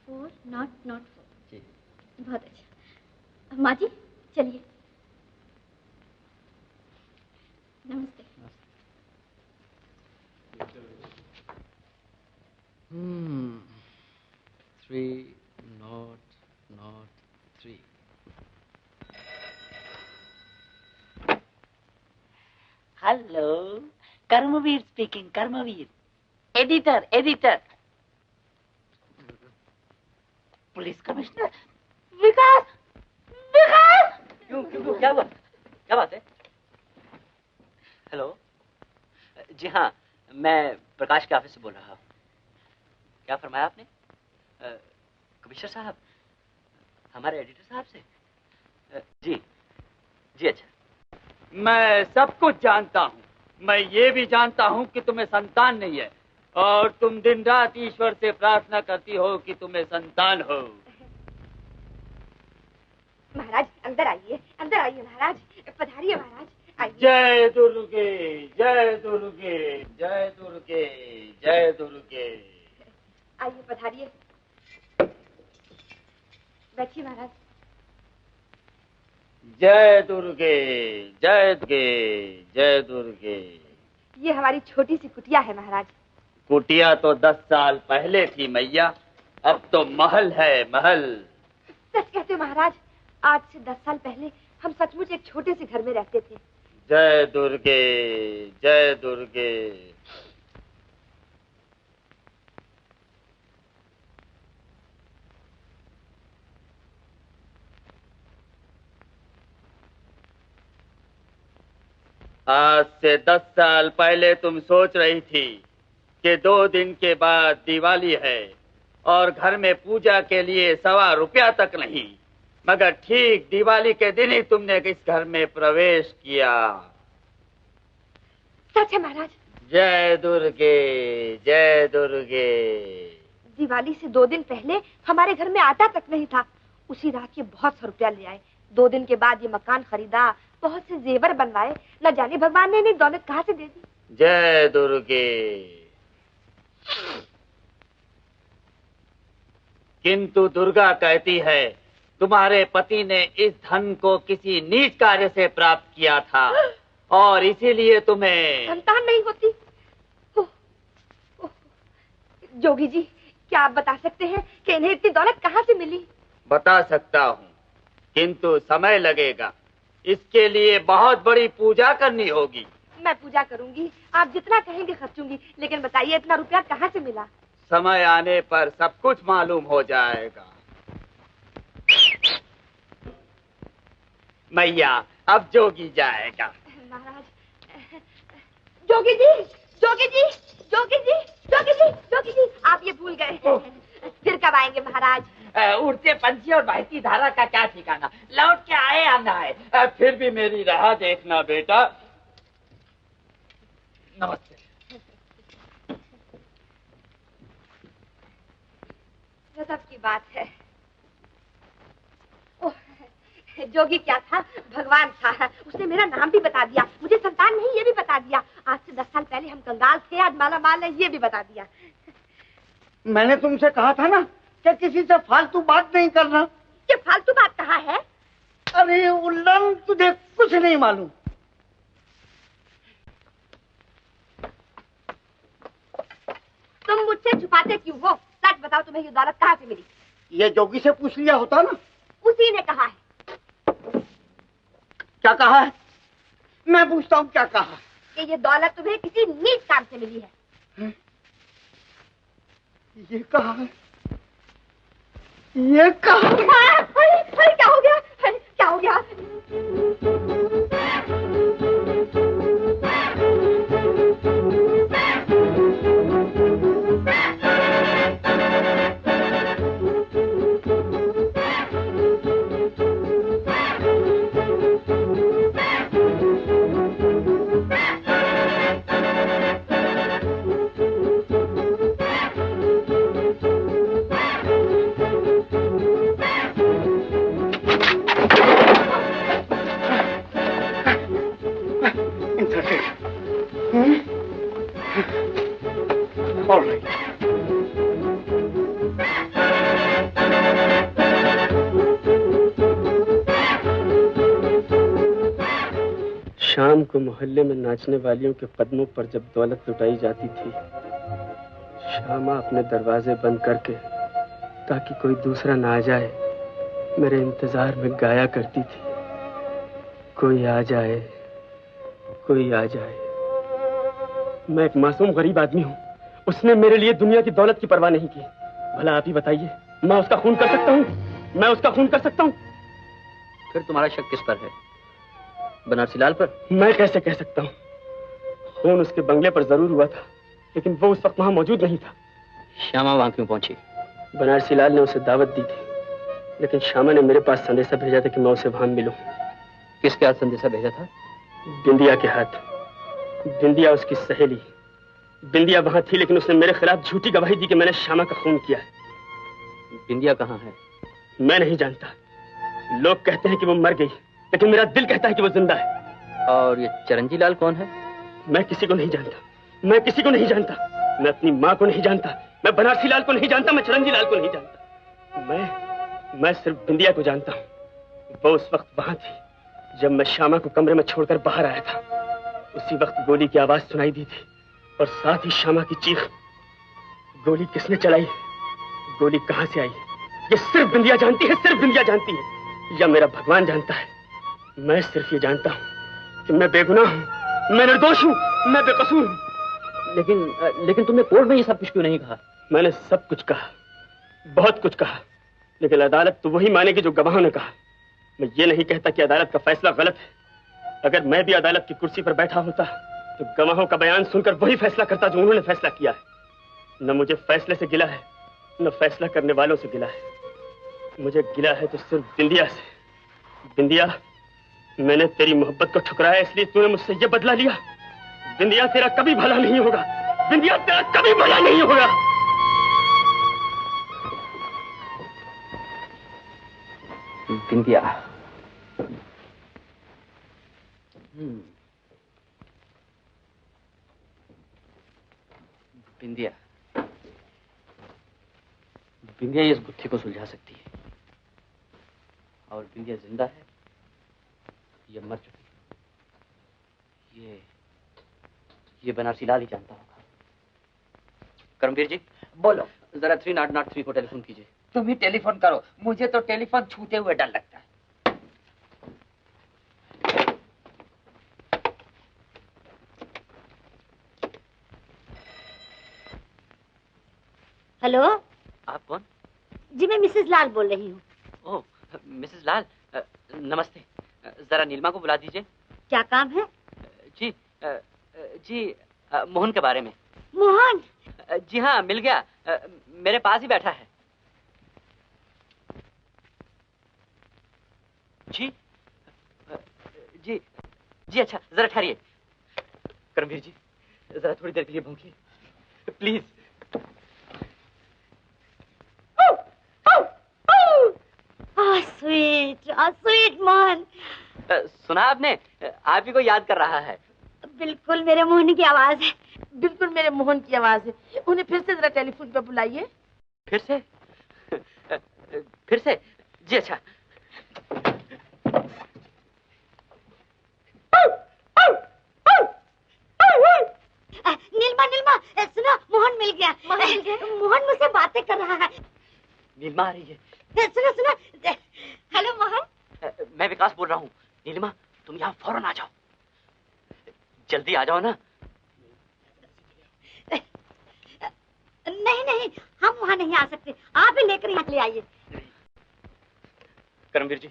4004। जी। बहुत अच्छा। माँ जी चलिए। नमस्ते। 3003। Hello, Karamvir speaking, Karamvir. Editor, editor. Police commissioner Vikas, Vikas. क्यों क्यों क्यों, क्या हुआ, क्या बात है? हेलो, जी हाँ, मैं प्रकाश के ऑफिस से बोल रहा हूँ। क्या फरमाया आपने? कमिश्नर साहब, हमारे एडिटर साहब से? जी जी, अच्छा। मैं सब कुछ जानता हूँ। मैं ये भी जानता हूँ कि तुम्हें संतान नहीं है और तुम दिन रात ईश्वर से प्रार्थना करती हो कि तुम्हें संतान हो। महाराज अंदर आइए महाराज, पधारिए महाराज, आइए। जय दुर्गे, जय दुर्गे, जय दुर्गे, जय दुर्गे। आइए पधारिए, बैठिए महाराज। जय दुर्गे, जय दुर्गे, जय दुर्गे। ये हमारी छोटी सी कुटिया है महाराज। कुटिया तो 10 साल पहले थी मैया, अब तो महल है, महल। सच कहते हो महाराज, आज से 10 साल पहले हम सचमुच एक छोटे से घर में रहते थे। जय दुर्गे, जय दुर्गे। आज से 10 साल पहले तुम सोच रही थी कि 2 दिन के बाद दिवाली है और घर में पूजा के लिए ₹1.25 तक नहीं, मगर ठीक दिवाली के दिन ही तुमने इस घर में प्रवेश किया। सच है महाराज। जय दुर्गे, जय दुर्गे। दिवाली से 2 दिन पहले हमारे घर में आटा तक नहीं था। उसी रात ये बहुत सा रुपया ले आए। 2 दिन के बाद ये मकान खरीदा, बहुत से जेवर बनवाए। न जाने भगवान ने इन्हें दौलत कहाँ से दे दी। जय दुर्गे। किंतु दुर्गा कहती है तुम्हारे पति ने इस धन को किसी नीच कार्य से प्राप्त किया था और इसीलिए तुम्हें संतान नहीं होती। ओह, ओह, जोगी जी, क्या आप बता सकते हैं कि इन्हें इतनी दौलत कहाँ से मिली? बता सकता हूँ, किंतु समय लगेगा। इसके लिए बहुत बड़ी पूजा करनी होगी। मैं पूजा करूंगी, आप जितना कहेंगे खर्चूंगी, लेकिन बताइए इतना रुपया कहाँ से मिला? समय आने पर सब कुछ मालूम हो जाएगा। मैया, अब जोगी जाएगा। महाराज, जोगी जी, जोगी जी, जोगी जी, जोगी जी, जोगी जी, आप ये भूल गए। फिर कब आएंगे महाराज? उड़ते पंछी और बहती धारा का क्या ठिकाना, लौट के आए या ना आए। फिर भी मेरी राह देखना बेटा। नमस्ते। गजब की बात है। ओह, जोगी क्या था, भगवान था। उसने मेरा नाम भी बता दिया, मुझे संतान नहीं ये भी बता दिया। आज से 10 साल पहले हम कंगाल थे, आज माला माल है ये भी बता दिया। मैंने तुमसे कहा था ना कि किसी से फालतू बात नहीं करना। ये फालतू बात कहाँ है? अरे उल्लम, तुझे कुछ नहीं मालूम। तुम मुझसे छुपाते क्यों हो? सच बताओ, तुम्हें ये दौलत कहाँ से मिली? ये जोगी से पूछ लिया होता ना। उसी ने कहा है। क्या कहा है? मैं पूछता हूँ क्या कहा? कि ये दौलत तुम्हें किसी नीच काम से मिली है। ये कहा है? ये कहा? अरे क्या हो गया? क्या हो गया? शाम को मोहल्ले में नाचने वालियों के कदमों पर जब दौलत लुटाई जाती थी, श्यामा अपने दरवाजे बंद करके ताकि कोई दूसरा ना आ जाए मेरे इंतजार में गाया करती थी। कोई आ जाए, कोई आ जाए। मैं एक मासूम गरीब आदमी हूँ, उसने मेरे लिए दुनिया की दौलत की परवाह नहीं की। भला आप ही बताइए, मैं उसका खून कर सकता हूँ? मैं उसका खून कर सकता हूँ? फिर तुम्हारा शक किस पर है? बनारसी लाल पर? मैं कैसे कह सकता हूँ? खून उसके बंगले पर जरूर हुआ था, लेकिन वो उस वक्त वहां मौजूद नहीं था। श्यामा वहां क्यों पहुंची? बनारसी लाल ने उसे दावत दी थी, लेकिन श्यामा ने मेरे पास संदेशा भेजा था कि मैं उसे वहां मिलूं। किसके हाथ संदेशा भेजा था? बिंदिया के हाथ। बिंदिया उसकी सहेली। बिंदिया वहां थी, लेकिन उसने मेरे खिलाफ झूठी गवाही दी कि मैंने श्यामा का खून किया है। बिंदिया कहाँ है? मैं नहीं जानता। लोग कहते हैं कि वो मर गई, लेकिन मेरा दिल कहता है कि वो जिंदा है। और ये चरंजी लाल कौन है? मैं किसी को नहीं जानता। मैं किसी को नहीं जानता। मैं अपनी माँ को नहीं जानता, मैं बनारसी लाल को नहीं जानता, मैं चरंजी लाल को नहीं जानता। मैं सिर्फ बिंदिया को जानता हूँ। वो उस वक्त वहां थी जब मैं श्यामा को कमरे में छोड़कर बाहर आया था। उसी वक्त गोली की आवाज सुनाई दी थी और साथ ही श्यामा की चीख। गोली किसने चलाई, गोली कहां से आई, ये सिर्फ बिंदिया जानती है, सिर्फ बिंदिया जानती है, या मेरा भगवान जानता है। मैं सिर्फ ये जानता हूँ कि मैं बेगुनाह हूँ, मैं निर्दोष हूँ, मैं बेकसूर हूँ। लेकिन तुमने कोर्ट में ये सब कुछ क्यों नहीं कहा? मैंने सब कुछ कहा, बहुत कुछ कहा, लेकिन अदालत तो वही मानेगी जो गवाहों ने कहा। मैं ये नहीं कहता कि अदालत का फैसला गलत है। अगर मैं भी अदालत की कुर्सी पर बैठा होता तो गवाहों का बयान सुनकर वही फैसला करता जो उन्होंने फैसला किया है। न मुझे फैसले से गिला है, न फैसला करने वालों से गिला है। मुझे गिला है तो सिर्फ बिंदिया से। बिंदिया, मैंने तेरी मोहब्बत को ठुकराया, इसलिए तूने मुझसे ये बदला लिया। बिंदिया, तेरा कभी भला नहीं होगा। बिंदिया, तेरा कभी भला नहीं होगा। बिंदिया, बिंदिया, बिंदिया इस गुत्थी को सुलझा सकती है। और बिंदिया जिंदा है, ये मर चुकी है। ये बनारसी लाल ही जानता होगा। करमवीर जी, बोलो। जरा 3003 को टेलीफोन कीजिए। तुम ही टेलीफोन करो, मुझे तो टेलीफोन छूते हुए डर लगता है। हेलो, आप कौन? जी मैं मिसेस लाल बोल रही हूँ। ओह, मिसेस लाल, नमस्ते। जरा नीलिमा को बुला दीजिए। क्या काम है? जी, मोहन के बारे में। मोहन? जी हाँ, मिल गया, मेरे पास ही बैठा है। जी जी जी, अच्छा जरा ठहरिए। करमवीर जी, जरा थोड़ी देर के लिए भौंकिए प्लीज। स्वीट मोहन। सुना आपने? आप ही को याद कर रहा है। बिल्कुल मेरे मोहन की आवाज है। बिल्कुल मेरे मोहन की आवाज है। उन्हें फिर से जरा टेलीफोन पर बुलाइए। फिर से? फिर से? जी अच्छा। नीलमा, नीलमा, सुनो, मोहन मिल गया। मोहन मुझसे बातें कर रहा है। नीलिमा आ रही है। सुनो सुनो। हेलो मोहन। मैं विकास बोल रहा हूँ। नीलिमा, तुम यहाँ फौरन आ जाओ, जल्दी आ जाओ ना। नहीं नहीं, हम वहाँ नहीं आ सकते, आप ही लेकर यहाँ ले आइए। करमवीर जी,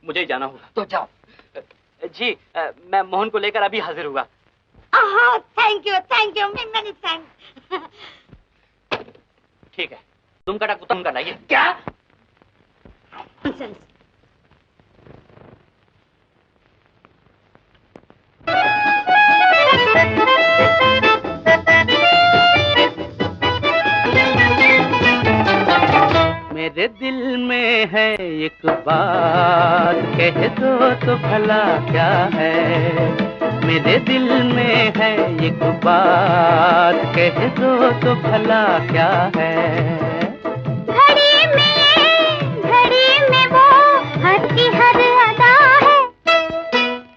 मुझे ही जाना होगा। तो जाओ। जी, मैं मोहन को लेकर अभी हाजिर हुआ। Thank you many thanks. ठीक है, तुम कटा कुतम का लाइए। क्या? नॉनसेंस। मेरे दिल में है एक बात, कह दो तो भला क्या है। मेरे दिल में है एक बात, कह दो तो भला क्या है। घड़ी में वो हर की हर अदा है।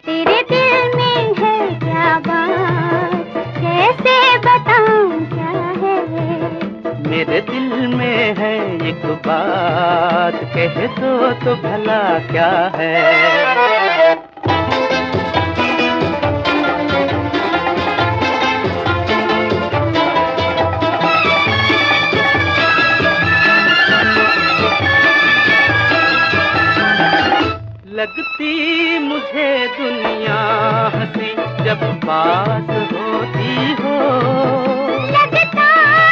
तेरे दिल में है क्या बात, कैसे बताऊं क्या है। मेरे दिल में है एक बात, कह दो तो भला क्या है। जब पास होती हो। लगता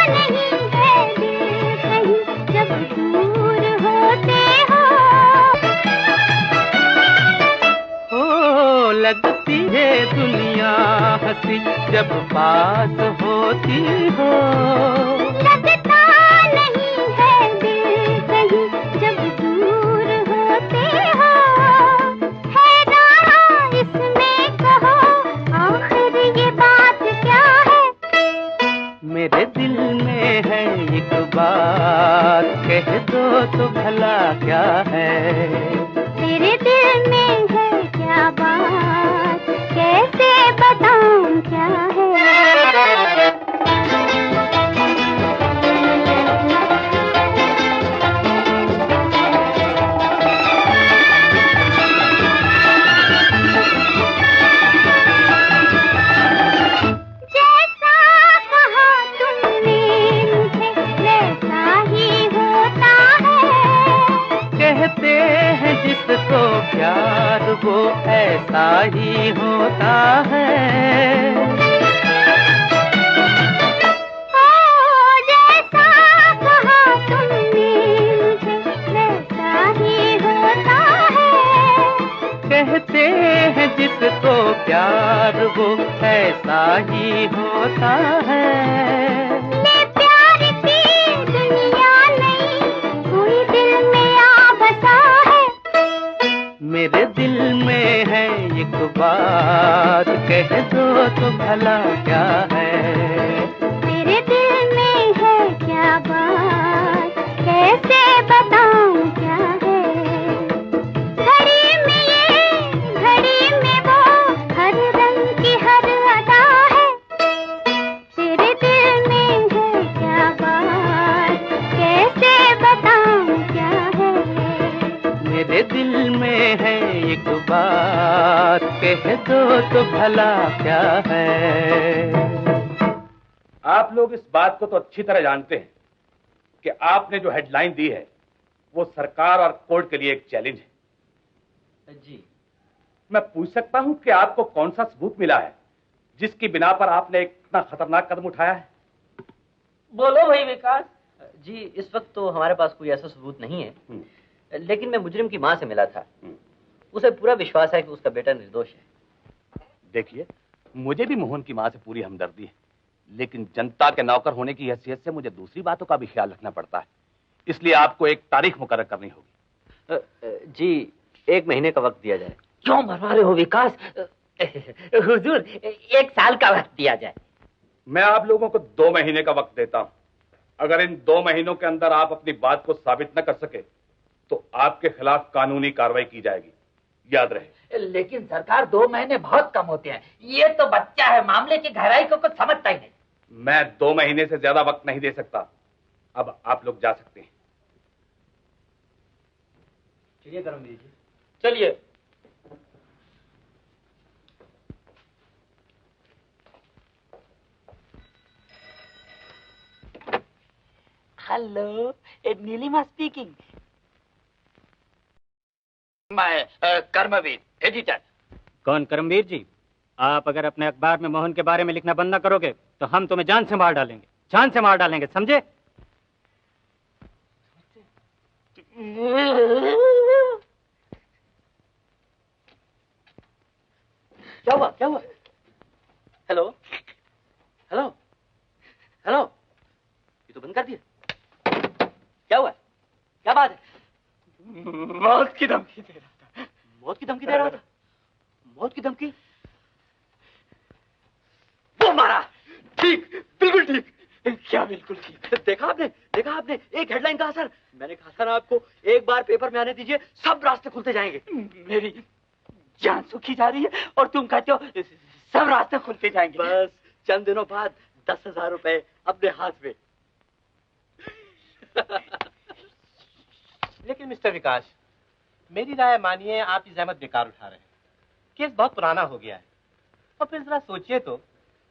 नहीं है दिल कहीं जब दूर होते हो लगती है दुनिया हंसी जब पास होती हो। लगता नहीं है दिल कहीं जब दूर होते हो। हैरान इसमें कहो आखिर ये बात क्या है। मेरे दिल में है एक बात कह दो तो भला क्या है। तेरे दिल में है क्या बात कैसे बताऊं क्या है। जैसा कहा तुमने मुझे वैसा ही होता है। कहते हैं जिसको प्यार वो ऐसा ही होता है। जैसा कहा तुमने मुझे वैसा ही होता है। कहते हैं जिसको प्यार वो ऐसा ही होता है। ये प्यार की दुनिया नहीं कोई दिल में आ बसा है। मेरे दिल में है एक बात कह दो तो भला क्या है। मेरे दिल में है क्या बात कैसे बताऊं क्या है। घड़ी में ये घड़ी में वो हर रंग की हर अदा है। तेरे दिल में है क्या बात कैसे बताऊं क्या है। मेरे दिल में है एक बात कह दो तो भला क्या है। आप लोग इस बात को तो अच्छी तरह जानते हैं कि आपने जो हेडलाइन दी है वो सरकार और कोर्ट के लिए एक चैलेंज है। जी मैं पूछ सकता हूं कि आपको कौन सा सबूत मिला है जिसकी बिना पर आपने एक इतना खतरनाक कदम उठाया है। बोलो भाई विकास। जी इस वक्त तो हमारे पास कोई ऐसा सबूत नहीं है, लेकिन मैं मुजरिम की मां से मिला था। उसे पूरा विश्वास है कि उसका बेटा निर्दोष है। देखिए, मुझे भी मोहन की मां से पूरी हमदर्दी है, लेकिन जनता के नौकर होने की हैसियत से मुझे दूसरी बातों का भी ख्याल रखना पड़ता है। इसलिए आपको एक तारीख मुकर्रर करनी होगी। जी 1 महीने का वक्त दिया जाए। क्यों मरवा रहे हो विकास? हुजूर 1 साल का वक्त दिया जाए। मैं आप लोगों को 2 महीने का वक्त देता हूं। अगर इन 2 महीनों के अंदर आप अपनी बात को साबित न कर सके तो आपके खिलाफ कानूनी कार्रवाई की जाएगी, याद रहे। लेकिन सरकार 2 महीने बहुत कम होते हैं। ये तो बच्चा है, मामले की गहराई को कुछ समझता ही नहीं। मैं 2 महीने से ज्यादा वक्त नहीं दे सकता। अब आप लोग जा सकते हैं। चलिए करमवीर जी। चलिए। Hello, Neelima speaking. मैं कर्मवीर, एडिटर। कौन करमवीर जी? आप अगर अपने अखबार में मोहन के बारे में लिखना बंद न करोगे तो हम तुम्हें जान से मार डालेंगे, जान से मार डालेंगे, समझे? क्या हुआ? क्या हुआ? हेलो हेलो हेलो, ये तो बंद कर दिया। क्या हुआ? क्या बात है? मौत की धमकी दे रहा था। मौत की धमकी दे रहा था? मौत की धमकी? वो मारा। ठीक, बिल्कुल ठीक। क्या बिल्कुल ठीक? देखा आपने एक हेडलाइन का असर। मैंने कहा था ना आपको, एक बार पेपर में आने दीजिए, सब रास्ते खुलते जाएंगे। मेरी जान सूखी जा रही है और तुम कहते हो सब रास्ते खुलते जाएंगे। बस चंद दिनों बाद 10,000 रुपए अपने हाथ में। लेकिन मिस्टर विकास, मेरी राय मानिए, आप ये जहमत बेकार उठा रहे हैं। केस बहुत पुराना हो गया है। और फिर जरा सोचिए तो,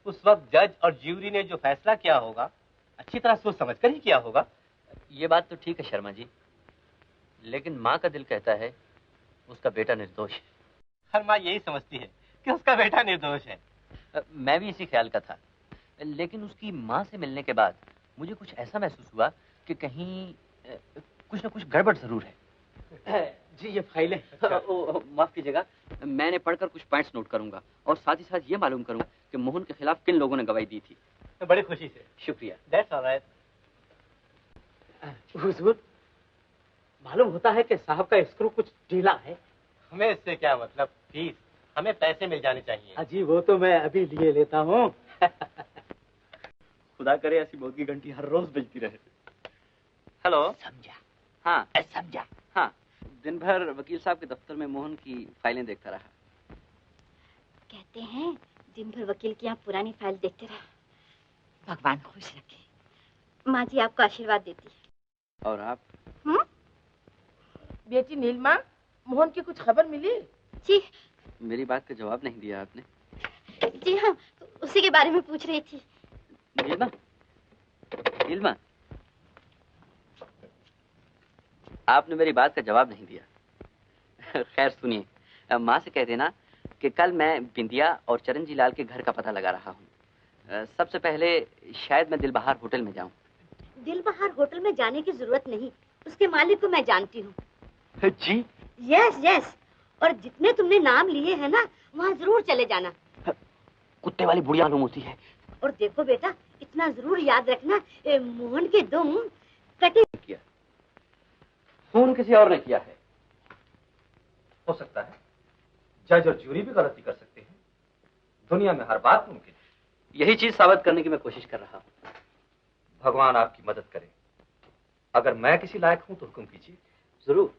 उस वक्त जज और ज्यूरी ने जो फैसला किया होगा, अच्छी तरह सोच समझ कर ही किया होगा। ये बात तो ठीक है शर्मा जी, लेकिन माँ का दिल कहता है उसका बेटा निर्दोष है। हर माँ यही समझती है कि उसका बेटा निर्दोष है। मैं भी इसी ख्याल का था, लेकिन उसकी माँ से मिलने के बाद मुझे कुछ ऐसा महसूस हुआ कि कहीं कुछ ना कुछ गड़बड़ जरूर है। जी ये फाइलें। माफ कीजिएगा, मैंने पढ़कर कुछ पॉइंट्स नोट करूंगा और साथ ही साथ ये मालूम करूंगा कि मोहन के खिलाफ किन लोगों ने गवाही दी थी। बड़ी खुशी से। शुक्रिया। That's all right. हुजूर, मालूम होता है कि साहब का स्क्रू कुछ ढीला है। हमें इससे क्या मतलब, फीस हमें पैसे मिल जाने चाहिए। अजी वो तो मैं अभी लिए लेता हूँ। खुदा करे ऐसी मौत की घंटी हर रोज बजती रहे। हेलो। समझा? हाँ समझा? हाँ, दिन भर वकील साहब के दफ्तर में मोहन की फाइलें देखता रहा। कहते हैं दिन भर वकील की यहाँ पुरानी फाइल देखते रहा। भगवान खुश रखे। माँ जी आपको आशीर्वाद देती है। और आप? बेटी नीलमा, मोहन की कुछ खबर मिली? जी मेरी बात का जवाब नहीं दिया आपने। जी हाँ, तो उसी के बारे में पूछ रही थी। नीलमा, नीलमा, आपने मेरी बात का जवाब नहीं दिया। खैर सुनिए, माँ से कह देना कि कल मैं बिंदिया और चरणजी लाल के घर का पता लगा रहा हूँ। सबसे पहले शायद मैं दिलबहार होटल में जाऊँ। दिलबहार होटल में जाने की जरूरत नहीं, उसके मालिक को मैं जानती हूँ। जी? यस यस, और जितने तुमने नाम लिए हैं ना, वहाँ जरूर चले जाना। कुत्ते वाली बुढ़िया मालूम होती है। और देखो बेटा, इतना जरूर याद रखना, मोहन के दुम कटे। किया फोन किसी और ने किया है। हो सकता है जज और ज्यूरी भी गलती कर सकते हैं। दुनिया में हर बात मुमकिन है। यही चीज साबित करने की मैं कोशिश कर रहा हूँ। भगवान आपकी मदद करे। अगर मैं किसी लायक हूं तो हुक्म कीजिए। जरूर।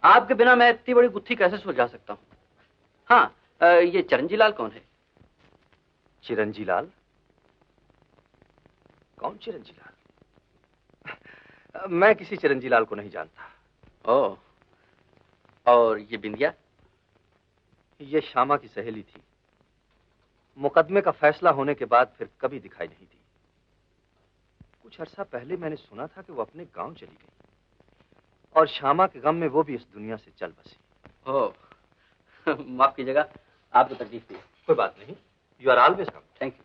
आपके बिना मैं इतनी बड़ी गुत्थी कैसे सुलझा सकता हूँ? हाँ, ये चरणजी लाल कौन है? चिरंजी लाल? कौन चिरंजी लाल? मैं किसी चिरंजी लाल को नहीं जानता। ओह, और ये बिंदिया? ये श्यामा की सहेली थी। मुकदमे का फैसला होने के बाद फिर कभी दिखाई नहीं दी। कुछ अरसा पहले मैंने सुना था कि वो अपने गांव चली गई और श्यामा के गम में वो भी इस दुनिया से चल बसी। ओह, माफ कीजिएगा, आपको तकलीफ दी। कोई बात नहीं, you are always come. Thank you.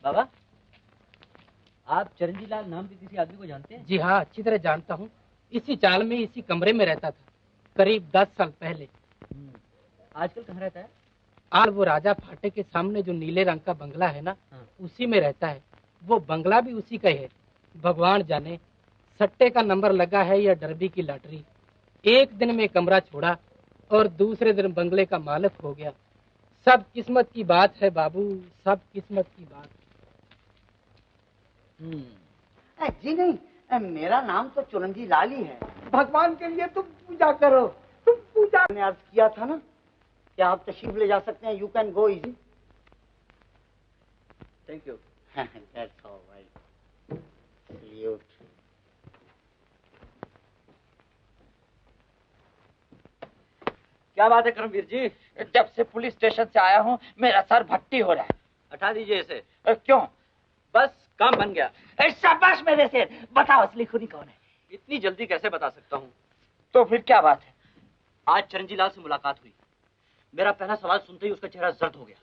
बाबा, आप चरणजी लाल नाम के किसी आदमी को जानते हैं? जी हाँ, अच्छी तरह जानता हूँ। इसी चाल में इसी कमरे में रहता था करीब 10 साल पहले। आजकल कहाँ रहता है? आज वो राजा फाटे के सामने जो नीले रंग का बंगला है ना, उसी में रहता है। वो बंगला भी उसी का ही है। भगवान जाने सट्टे का नंबर लगा है या डरबी की लॉटरी। एक दिन में कमरा छोड़ा और दूसरे दिन बंगले का मालिक हो गया। सब किस्मत की बात है बाबू, सब किस्मत की बात। जी नहीं, मेरा नाम तो चुरंजी लाल ही है। भगवान के लिए तुम पूजा करो, तुम पूजा। मैंने अर्ज किया था ना कि आप तशरीफ ले जा सकते हैं। You can go easy. Thank you. That's alright. Salute. क्या बात है करमवीर जी? जब से पुलिस स्टेशन से आया हूँ मेरा सर भट्टी हो रहा है। हटा दीजिए इसे। क्यों? बस काम बन गया। शाबाश मेरे शेर। बताओ असली खूनी कौन है? इतनी जल्दी कैसे बता सकता हूँ? तो फिर क्या बात है? आज चरणजी लाल से मुलाकात हुई। मेरा पहला सवाल सुनते ही उसका चेहरा जर्द हो गया।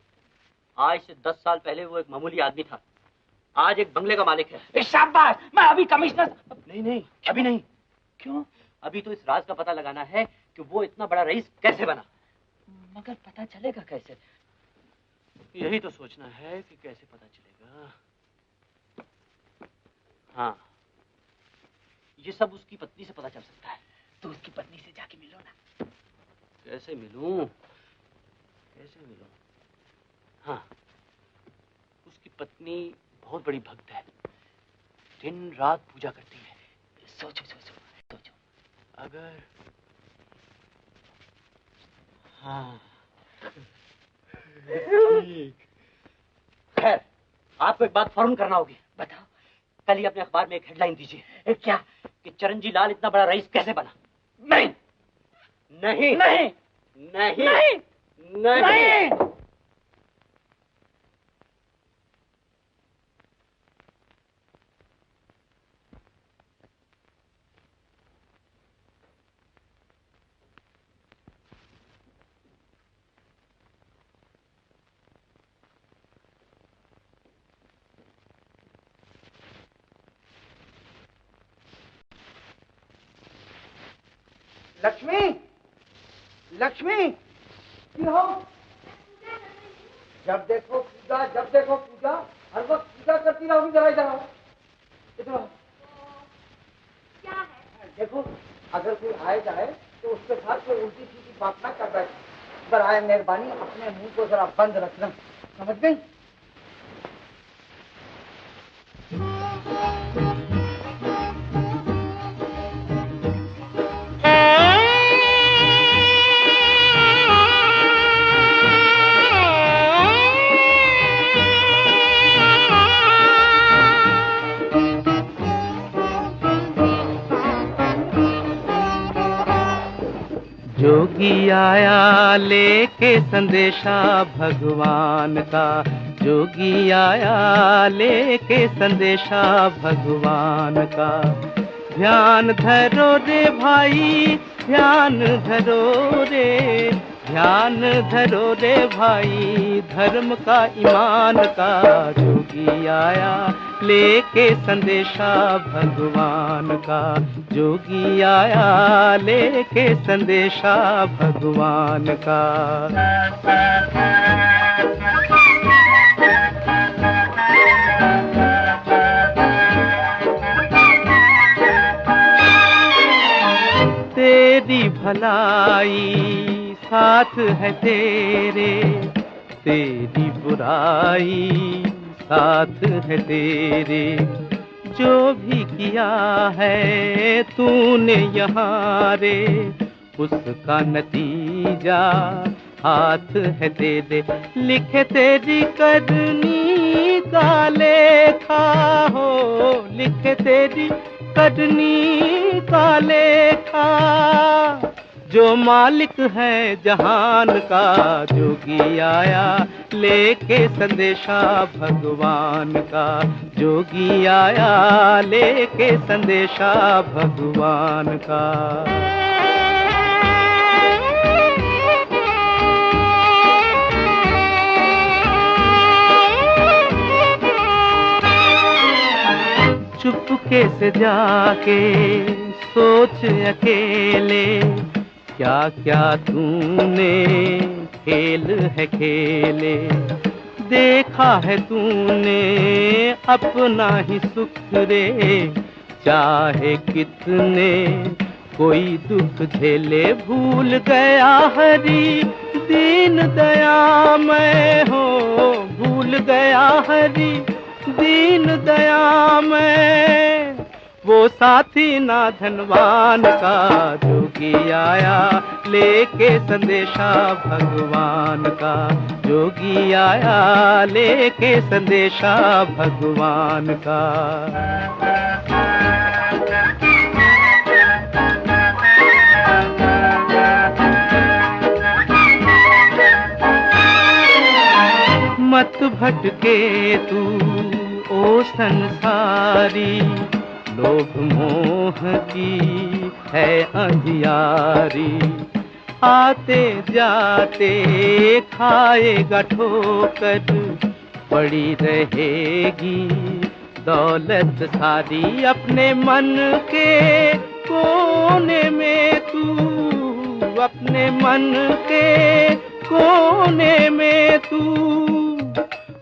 आज से 10 साल पहले वो एक मामूली आदमी था, आज एक बंगले का मालिक है। शाबाश। मैं अभी कमिश्नर। नहीं, अभी नहीं। क्यों? अभी तो इस राज का पता लगाना है कि वो इतना बड़ा रईस कैसे बना। मगर पता चलेगा कैसे? यही तो सोचना है कि कैसे पता चलेगा। हाँ, ये सब उसकी पत्नी से पता चल सकता है। तो उसकी पत्नी से जाके मिलो ना। कैसे मिलूं? हाँ, उसकी पत्नी बहुत बड़ी भक्त है, दिन रात पूजा करती है। सोचो। अगर हाँ ठीक। खैर, आपको एक बात फौरन करना होगी। बताओ। कल ही अपने अखबार में एक हेडलाइन दीजिए। क्या? कि चरणजी लाल इतना बड़ा रईस कैसे बना। नहीं, नहीं नहीं नहीं नहीं नहीं लक्ष्मी, लक्ष्मी, हो? जब देखो पूजा, हर वक्त पूजा करती रहोगी। जरा इधर आओ, इधर आओ। क्या है? देखो, अगर कोई आए जाए तो उसके साथ कोई उल्टी सीधी बात ना कर बैठे। बराए मेहरबानी अपने मुंह को जरा बंद रखना, समझ गई? जोगी आया लेके संदेशा भगवान का, जोगी आया लेके संदेशा भगवान का। ध्यान धरो रे भाई, ध्यान धरो रे, ध्यान धरो रे भाई, धर्म का ईमान का। जोगी आया लेके संदेशा भगवान का, जोगी आया लेके संदेशा भगवान का। तेरी भलाई साथ है तेरे, तेरी बुराई साथ है तेरे। जो भी किया है तूने यहाँ रे, उसका नतीजा हाथ है तेरे। लिखे तेरी करनी का लेखा हो, लिखे तेरी करनी का लेखा। जो मालिक है जहान का, जोगी आया लेके संदेशा भगवान का, जोगी आया लेके संदेशा भगवान का। चुपके से जाके सोच अकेले, क्या क्या तूने खेल है खेले। देखा है तूने अपना ही सुख रे, चाहे कितने कोई दुख झेले। भूल गया हरी दीन दया मैं हो, भूल गया हरी दीन दया मैं। वो साथी ना धनवान का, जोगी आया लेके संदेशा भगवान का, जोगी आया लेके संदेशा भगवान का। मत भटके तू ओ संसारी, लोभ मोह की है अंधियारी। आते जाते खाएगा ठोकर, पड़ी रहेगी दौलत सारी। अपने मन के कोने में तू, अपने मन के कोने में तू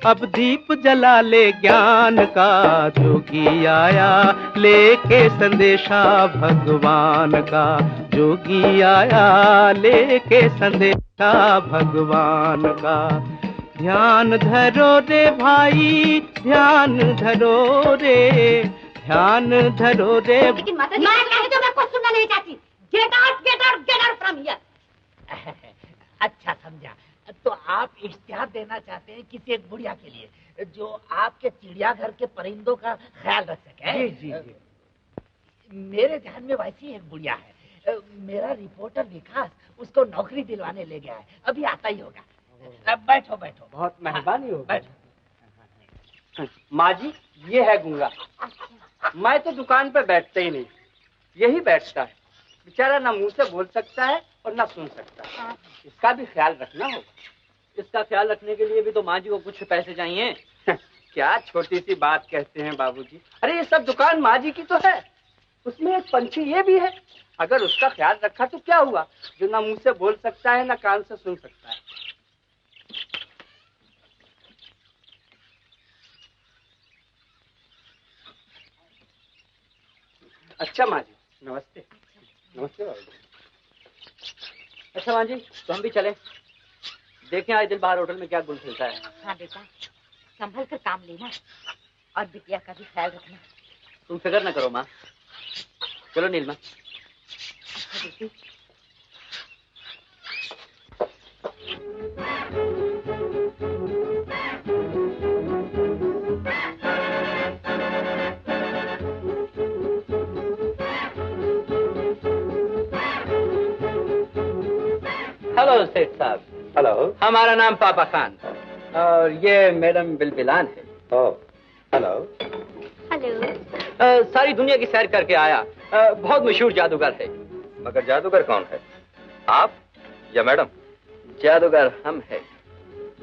अब दीप जला ले ज्ञान का। जोगी आया लेके संदेशा भगवान का, जोगी आया लेके संदेशा भगवान का। ध्यान धरो रे भाई, ध्यान धरो रे, ध्यान धरो रे। लेकिन माता जी, मैं कहे तो मैं कुछ सुनना नहीं चाहती। Get out, get out, get out from here. अच्छा समझा, तो आप इश्तिहार देना चाहते हैं किसी एक बुढ़िया के लिए जो आपके चिड़ियाघर के परिंदों का ख्याल रख सके। जी जी जी। मेरे ध्यान में वैसी एक बुढ़िया है, मेरा रिपोर्टर विकास उसको नौकरी दिलवाने ले गया है, अभी आता ही होगा। अब बैठो बैठो। बहुत मेहरबानी होगी। बैठो। माँ जी, ये है गूंगा। मैं तो दुकान पे बैठते ही नहीं, यही बैठता है। बेचारा ना मुंह से बोल सकता है और ना सुन सकता है। इसका भी ख्याल रखना होगा। इसका ख्याल रखने के लिए भी तो माँ जी को कुछ पैसे चाहिए। क्या छोटी सी बात कहते हैं बाबूजी। अरे ये सब दुकान माँ जी की तो है, उसमें एक पंछी ये भी है। अगर उसका ख्याल रखा तो क्या हुआ, जो ना मुंह से बोल सकता है ना कान से सुन सकता है। अच्छा माँ जी, नमस्ते। नमस्ते बाबूजी। अच्छा माँ जी, तो हम भी चले, देखें आज दिन बाहर होटल में क्या गुल खिलता है। हाँ बेटा, संभल कर काम लेना और बिटिया का भी ख्याल रखना। तुम फिक्र न करो माँ। चलो नीलमा। अच्छा बेटी। हेलो सेठ साहब। हेलो। हमारा नाम पापा खान और ये मैडम बिलबिलान है। ओह, हेलो। हेलो। सारी दुनिया की सैर करके आया, बहुत मशहूर जादूगर है। मगर जादूगर कौन है, आप या मैडम? जादूगर हम है,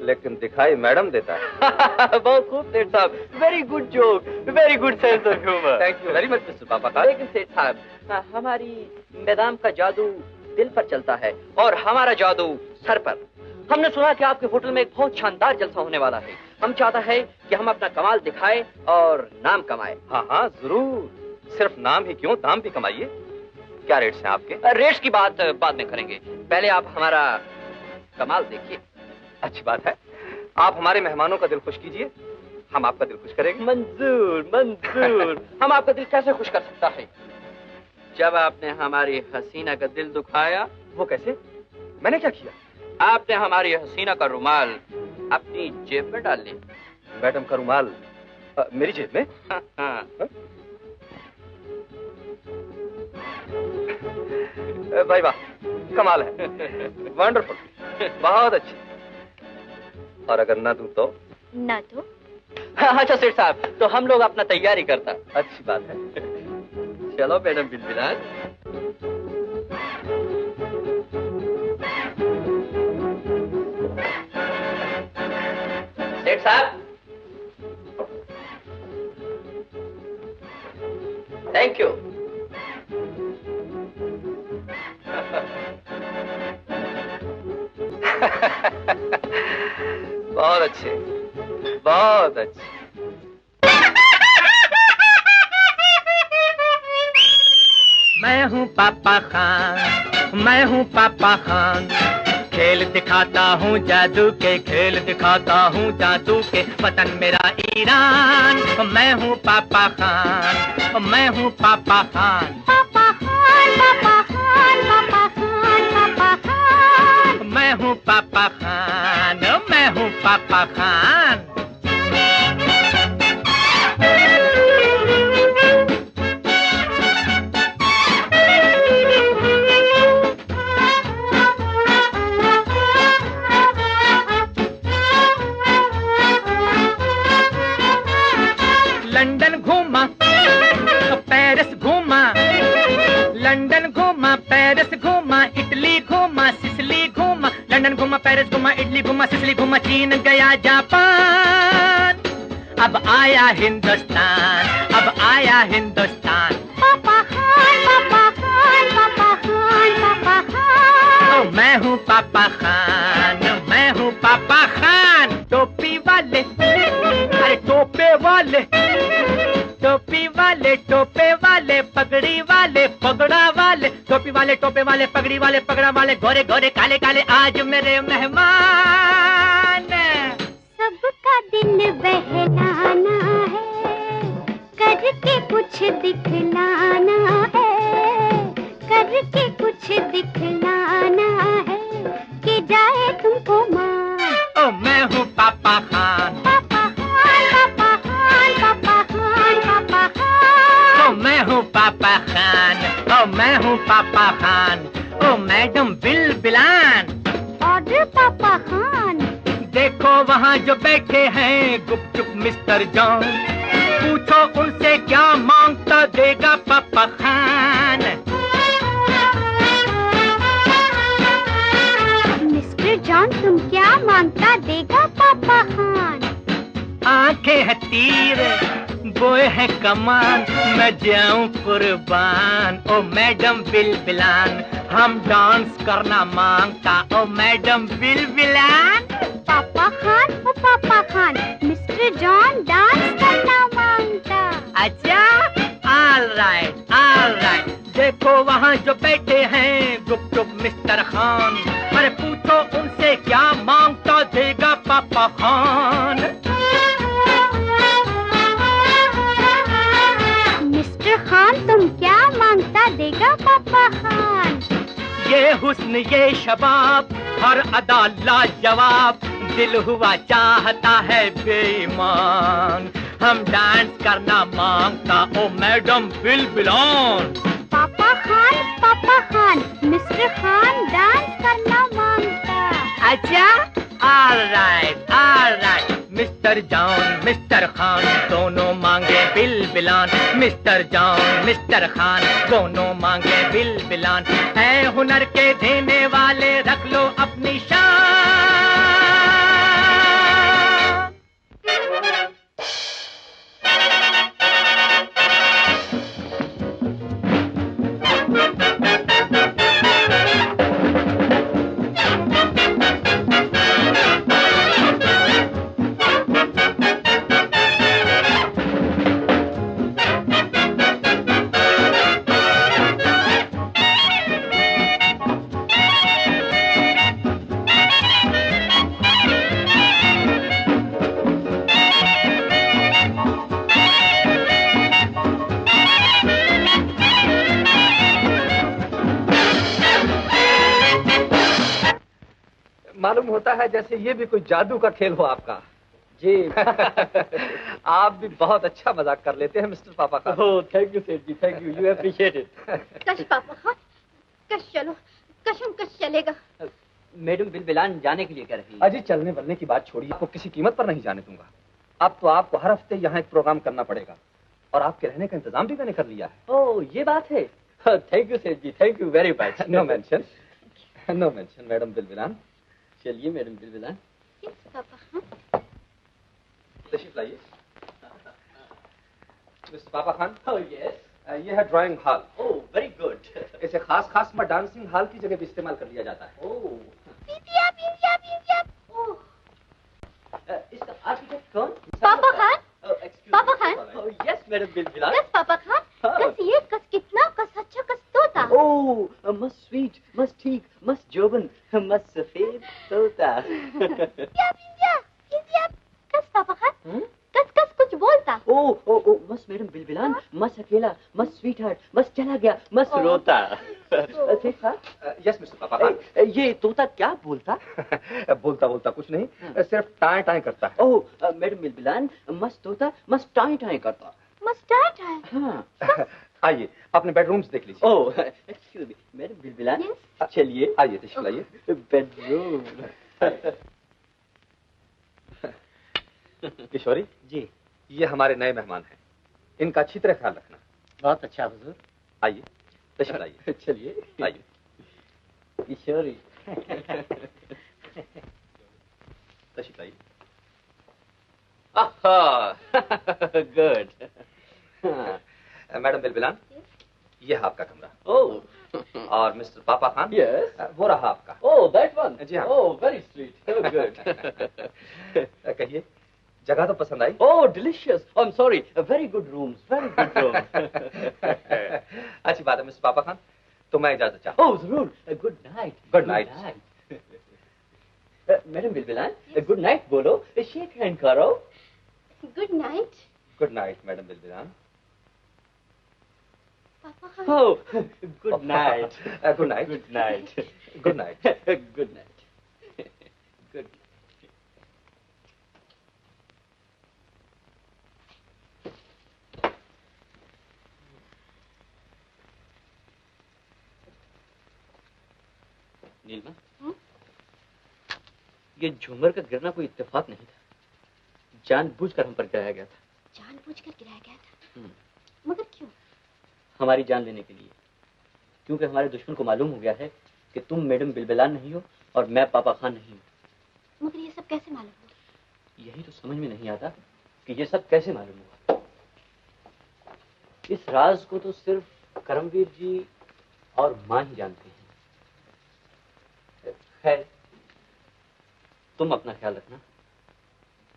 लेकिन दिखाई मैडम देता है। बहुत खूब सेठ साहब, very good joke, very good sense of humour. Thank you very much mister पापा खान। लेकिन सेठ साहब, हमारी मैडम का जादू दिल पर चलता है और हमारा जादू सर पर। हमने सुना कि आपके होटल में एक बहुत शानदार जलसा होने वाला है। हम चाहता है कि हम अपना कमाल दिखाएं और नाम कमाएं। हाँ हाँ जरूर, सिर्फ नाम ही क्यों, दाम भी कमाइए। क्या रेट्स हैं आपके? रेट्स की बात बाद में करेंगे, पहले आप हमारा कमाल देखिए। अच्छी बात है, आप हमारे मेहमानों का दिल खुश कीजिए, हम आपका दिल खुश करेंगे। मंजूर मंजूर। हम आपका दिल कैसे खुश कर सकता है? जब आपने हमारी हसीना का दिल दुखाया। वो कैसे? मैंने क्या किया? आपने हमारी हसीना का रुमाल अपनी जेब में डाल लिया। मैडम का रुमाल मेरी जेब में? हाँ। भाई वाह, कमाल है, वंडरफुल, बहुत अच्छी। और अगर ना दूं तो? ना तो? अच्छा सेठ साहब, तो हम लोग अपना तैयारी करता। अच्छी बात है। चलो मैडम बिलबिलान। सेठ साहब, थैंक यू। बहुत अच्छे, बहुत अच्छे। मैं हूँ पापा खान, मैं हूँ पापा खान, खेल दिखाता हूँ जादू के, खेल दिखाता हूँ जादू के, वतन मेरा ईरान। मैं हूँ पापा खान, मैं हूँ पापा खान। पापा खान, पापा खान, पापा खान, पापा खान। मैं हूँ पापा खान, मैं हूँ पापा खान। लंदन घूमा, पेरिस घूमा, लंदन घूमा, पेरिस घूमा, इटली घूमा, सिसिली घूमा, लंदन घूमा, पेरिस घूमा, इटली घूमा, सिसिली घूमा, चीन गया जापान, अब आया हिंदुस्तान, अब आया हिंदुस्तान। पापा खान, पापा खान, पापा खान, पापा खान। ओ मैं हूँ पापा खान, मैं हूँ पापा खान। टोपी वाले, अरे टोपे वाले, टोपी वाले, टोपे वाले, पगड़ी वाले, पगड़ा वाले, टोपी वाले, टोपे वाले, पगड़ी वाले, पगड़ा वाले, गोरे गोरे काले काले, आज मेरे मेहमान। सबका दिल बहलाना है, करके कुछ दिखलाना है, करके कुछ दिखलाना है, कि जाए तुमको मार। ओ मैं हूँ पापा खान, पापा खान, पापा खान, पापा खान, पापा खान। ओ मैं हूँ पापा खान, ओ मैं हूँ पापा खान। मिस्टर पापा खान। देखो वहाँ जो बैठे हैं गुपचुप मिस्टर जॉन, पूछो उनसे क्या मांगता देगा पापा खान। मिस्टर जॉन तुम क्या मांगता देगा पापा खान? आंखें हैं तीर, बोए है कमान, मैं जाऊं कुर्बान। ओ मैडम बिलबिलान, हम डांस करना मांगता। ओ मैडम बिलबिलान। पापा खान, ओ पापा खान, मिस्टर जॉन डांस करना मांगता। अच्छा, ऑल राइट। देखो वहाँ जो बैठे हैं गुपचुप मिस्टर खान, अरे पूछो उनसे क्या मांगता देगा पापा खान। मिस्टर खान तुम क्या मांगता देगा पापा खान? ये हुस्न ये शबाब, हर अदा लाजवाब, दिल हुआ चाहता है बेईमान। हम डांस करना मांगता। ओ madam Bilbilan. Papa Khan, mister Khan dance करना मांगता। अच्छा, all right. Mister John mister Khan दोनों मांगे बिलबिलान। मिस्टर जॉन मिस्टर खान दोनों मांगे बिलबिलान। है हुनर के देने वाले रख लो अपनी शान। मालूम होता है जैसे ये भी कोई जादू का खेल हो आपका। जी आप भी बहुत अच्छा मजाक कर लेते हैं मिस्टर पापा का। Oh thank you Seth ji, thank you appreciate it. कश पापा खान, कश चलो, कसम कश चलेगा। मैडम बिलबिलान जाने के लिए कह रही है। अजी चलने बलने की बात छोड़िए, आपको किसी कीमत पर नहीं जाने दूंगा। अब तो आपको हर हफ्ते यहाँ एक प्रोग्राम करना पड़ेगा और आपके रहने का इंतजाम भी मैंने कर लिया है। ओह ये बात है। Thank you Seth ji, thank you very much. No mention madam Bilbilan. चलिए मैडम बिलबिलान। Yes papa Khan. तशरीफ लाइए। मिस्टर पापा खान। Oh yes. ये है drawing hall. Oh very good. इसे खास में डांसिंग हॉल की जगह भी इस्तेमाल कर लिया जाता है। ओह इसका आर्किटेक्ट कौन? पापा खान। पापा खान। Yes madam Bilbilan. कस पापा खान, कस ये कस कितना कस अच्छा कस तोता। ओह मस्त स्वीट, मस्त ठीक, मस्त जोबन, मस्त सफेद तोता। कस पापा खान, कस कस कुछ बोलता। ओह मस्त मैडम बिलबिलान, मस्त अकेला, मस्त स्वीट हार्ट, मस्त चला गया, मस्त रोता। देखा? यस मिस्टर पापा खान। ये तोता क्या बोलता? बोलता कुछ नहीं, सिर्फ टाएं टाएं करता है। ओह मैडम बिलबिलान, मस्त तोता मस्त टाई टाई करता। मस्टर्ड है। हाँ। आइए अपने बेडरूम्स देख लीजिए। Oh excuse me madam Bilbilan. चलिए आइए तशरीफ लाइए। बेडरूम। किशोरी जी, ये हमारे नए मेहमान हैं, इनका अच्छी तरह ख्याल रखना। बहुत अच्छा हुजूर। आइए तशरीफ लाइए। चलिए आइए। किशोरी। तशरीफ लाइए। गुड। मैडम बिलबिलान, ये है आपका कमरा। ओह और मिस्टर पापा खान, यस, वो रहा आपका। Oh that one. जी हाँ। Oh very sweet, good. कहिए, जगह तो पसंद आई? Oh delicious, I am sorry, very good rooms, very good room. अच्छी बात है मिस्टर पापा खान, तो मैं इजाजत चाहता हूँ। ओह जरूर, good night. Good night. Madam Bilbilan, good night बोलो, शेक हैंड करो। Good night. Good night madam Bilbilan. Papa Khan. Oh good night. Good night. Good night. Good night. Good night. Good. Neelma, ये झूमर का गिरना कोई इत्तेफाक नहीं था, जानबूझकर हम पर गिराया गया था। जानबूझकर गिराया गया था? मगर क्यों? हमारी जान लेने के लिए, क्योंकि हमारे दुश्मन को मालूम हो गया है कि तुम मैडम बिलबिलान नहीं हो और मैं पापा खान नहीं हूँ। मगर ये सब कैसे मालूम हुआ? यही तो समझ में नहीं आता कि ये सब कैसे मालूम हुआ। इस राज को तो सिर्फ करमवीर जी और माँ ही जानते हैं। खैर, तुम अपना ख्याल रखना,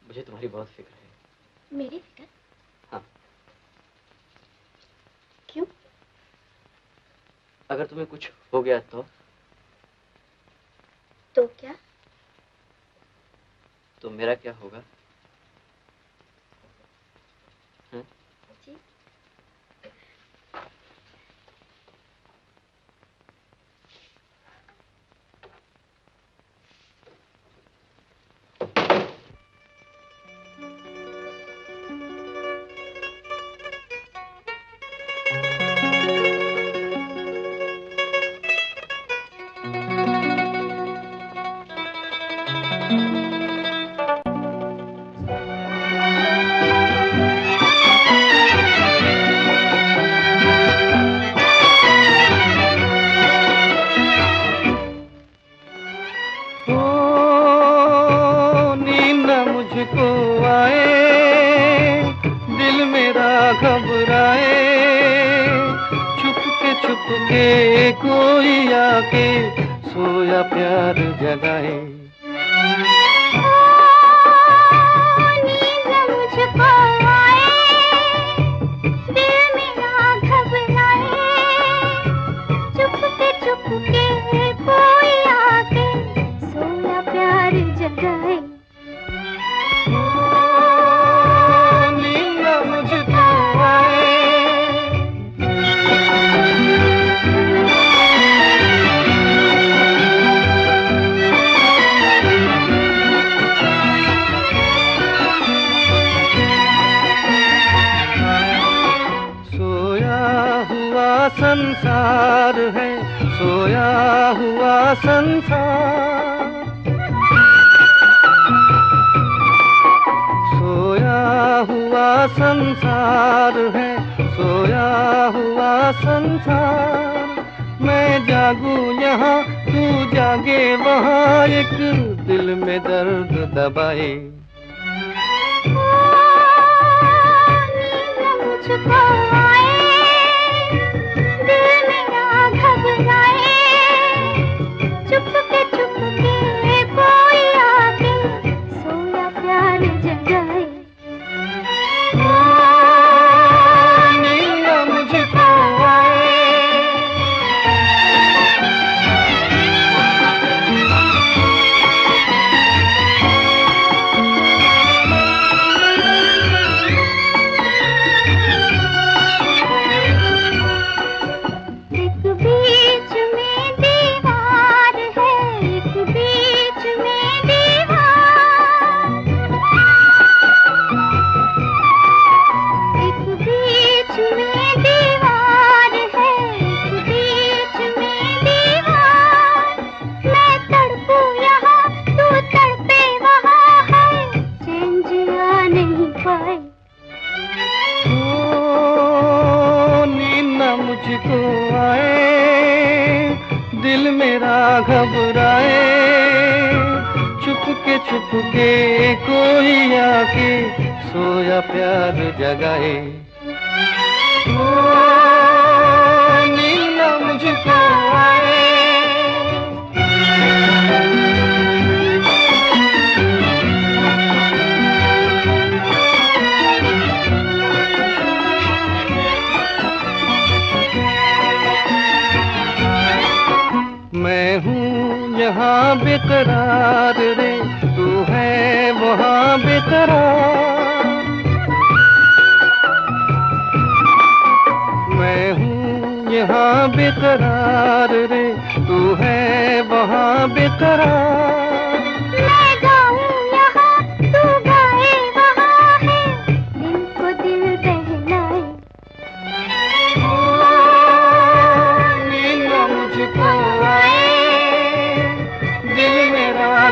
मुझे तुम्हारी बहुत फिक्र है। मेरी फिक्र? हाँ। क्यों? अगर तुम्हें कुछ हो गया तो क्या? तो मेरा क्या होगा? जी?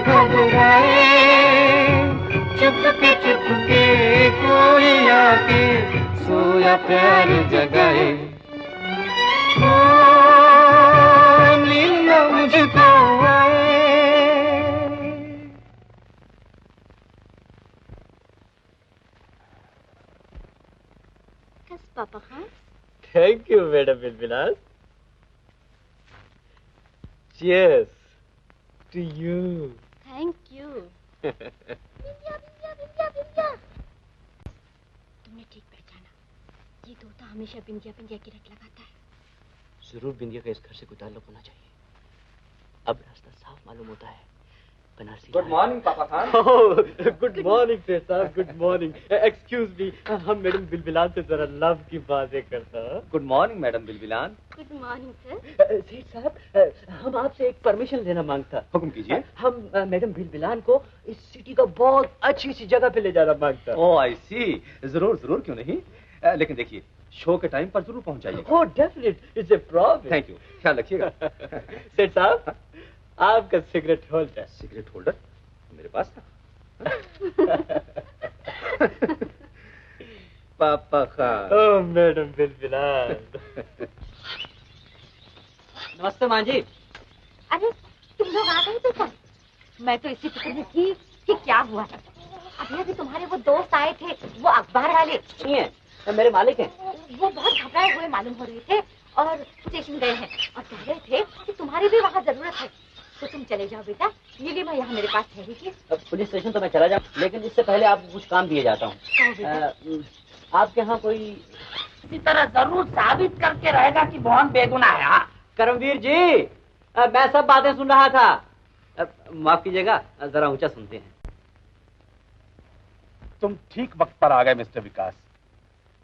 घबराए चुपके चुपके कोई आके सोया प्यार जगाए। ओ नींद न मुझको आए। Papa Khan. Thank you madam Bilbilas. Cheers to you. Thank you. Bindiya Bindiya Bindiya Bindiya. तुमने ठीक पहचाना, ये तोता हमेशा बिंदिया बिंदिया की रट लगाता है। जरूर बिंदिया का इस घर से कोई ताल्लुक होना चाहिए। अब रास्ता साफ मालूम होता है। बनारसी। गुड मॉर्निंग पापा खान। गुड मॉर्निंग सेठ साहब, गुड मॉर्निंग। एक्सक्यूज मी, हम मैडम बिलबिलान से जरा लव की बातें करता। Good morning madam Bilbilan. Good morning sir. Seth साहब, हम आपसे एक परमिशन लेना मांगता। हुक्म कीजिए। हम मैडम बिलबिलान को इस सिटी का बहुत अच्छी सी जगह पे ले जाना मांगता। ओह आई सी, जरूर जरूर, क्यों नहीं। लेकिन देखिए, शो के टाइम पर जरूर पहुंच जाइए। Oh definite, it's a promise. Thank you, ख्याल रखिएगा। सेठ साहब, आपका सिगरेट होल्डर। सिगरेट होल्डर मेरे पास था। पापा खान। ओह मैडम बिलबिलान। नमस्ते मां जी। अरे तुम लोग आ गए थे क्या? मैं तो इसी फिक्र में थी कि क्या हुआ। अभी अभी तुम्हारे वो दोस्त आए थे, वो अखबार वाले। नहीं है, मेरे मालिक हैं। वो बहुत घबराए हुए मालूम हो रहे थे और स्टेशन गए हैं और कह रहे थे कि तुम्हारी भी वहाँ जरूरत है, तो तुम चले जाओ बेटा। नीलिमा यहाँ मेरे पास ठहरी थी। पुलिस स्टेशन तो मैं चला जाऊँ, लेकिन इससे पहले आपको कुछ काम दिए जाता हूँ। आपके यहाँ कोई इसी तरह जरूर साबित करके रहेगा कि मोहन बेगुनाह है। हाँ करमवीर जी, मैं सब बातें सुन रहा था। माफ कीजिएगा, जरा ऊंचा सुनते हैं। तुम ठीक वक्त पर आ गए मिस्टर विकास।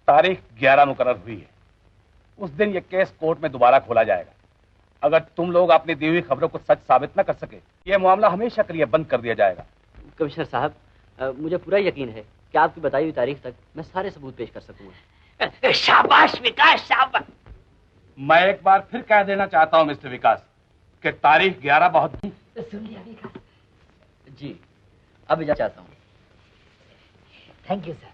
तारीख 11 मुकर्रर हुई है। उस दिन ये केस कोर्ट में दोबारा खोला जाएगा। अगर तुम लोग अपनी दी हुई खबरों को सच साबित न कर सके, ये मामला हमेशा के लिए बंद कर दिया जाएगा। कमिश्नर साहब, मुझे पूरा यकीन है कि आपकी बताई हुई तारीख तक मैं सारे सबूत पेश कर सकूंगा। शाबाश विकास, शाबाश। मैं एक बार फिर कह देना चाहता हूँ मिस्टर विकास कि तारीख 11 बहुत। सुन लिया विकास जी, अब जा चाहता हूँ। Thank you sir.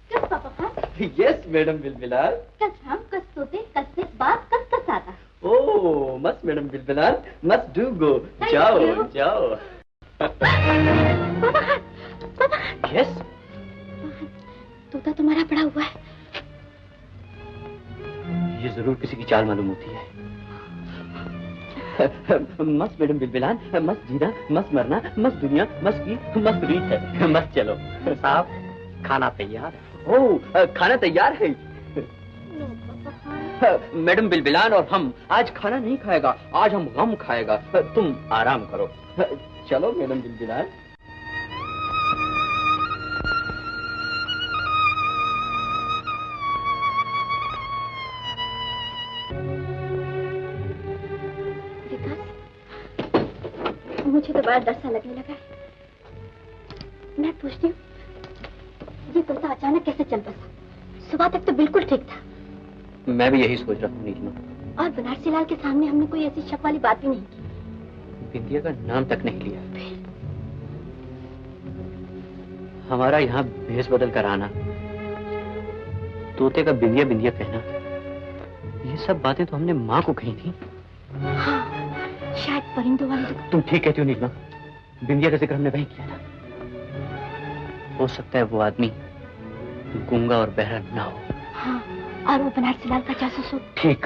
कस पापा खान। Yes madam Bilbilan. कस हम, कस सोते, कस से बात, कस कस आता। ओह मस्त मैडम बिलबिलान, मस्त डू गो। जाओ जाओ। पापा खान, पापा खान। यस। तोता तुम्हारा पड़ा हुआ है। ये जरूर किसी की चाल मालूम होती है। मस्त मैडम बिलबिलान, मस्त जीना, मस्त मरना, मस्त दुनिया, मस्त की मस्त रीत है। मस्त चलो। साहब खाना तैयार है। ओह खाना तैयार है। मैडम बिलबिलान और हम आज खाना नहीं खाएगा, आज हम गम खाएगा। तुम आराम करो। चलो मैडम बिलबिलान। मुझे तो बड़ा डर सा लगने लगा है। मैं पूछती हूँ, ये तोता अचानक कैसे चल बसा? सुबह तक तो बिल्कुल ठीक था। मैं भी यही सोच रहा हूँ नीलिमा। और बनारसी लाल के सामने हमने कोई ऐसी शक वाली बात भी नहीं की। बिंदिया का नाम तक नहीं लिया। हमारा यहाँ भेष बदल कर आना, तोते का बिंदिया बिंदिया कहना, ये सब बातें तो हमने माँ को कही थी। हाँ, शायद परिंदों वाले। तुम ठीक कहती हो नीलिमा, बिंदिया का जिक्र हमने वहीं किया था। हो सकता है वो आदमी गूंगा और बहरा ना हो। हाँ, और वो बनारसी लाल का जासूस हो। ठीक,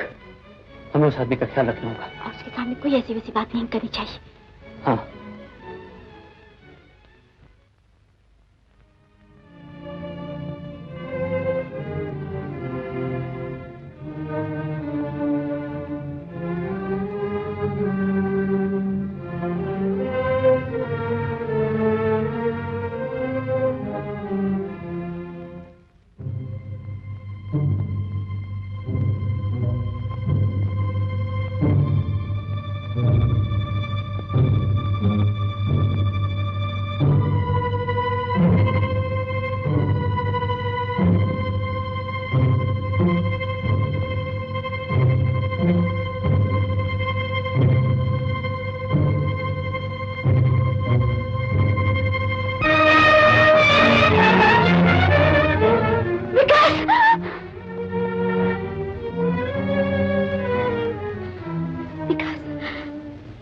हमें उस आदमी का ख्याल रखना होगा। और उसके सामने कोई ऐसी वैसी बात नहीं करनी चाहिए। हाँ।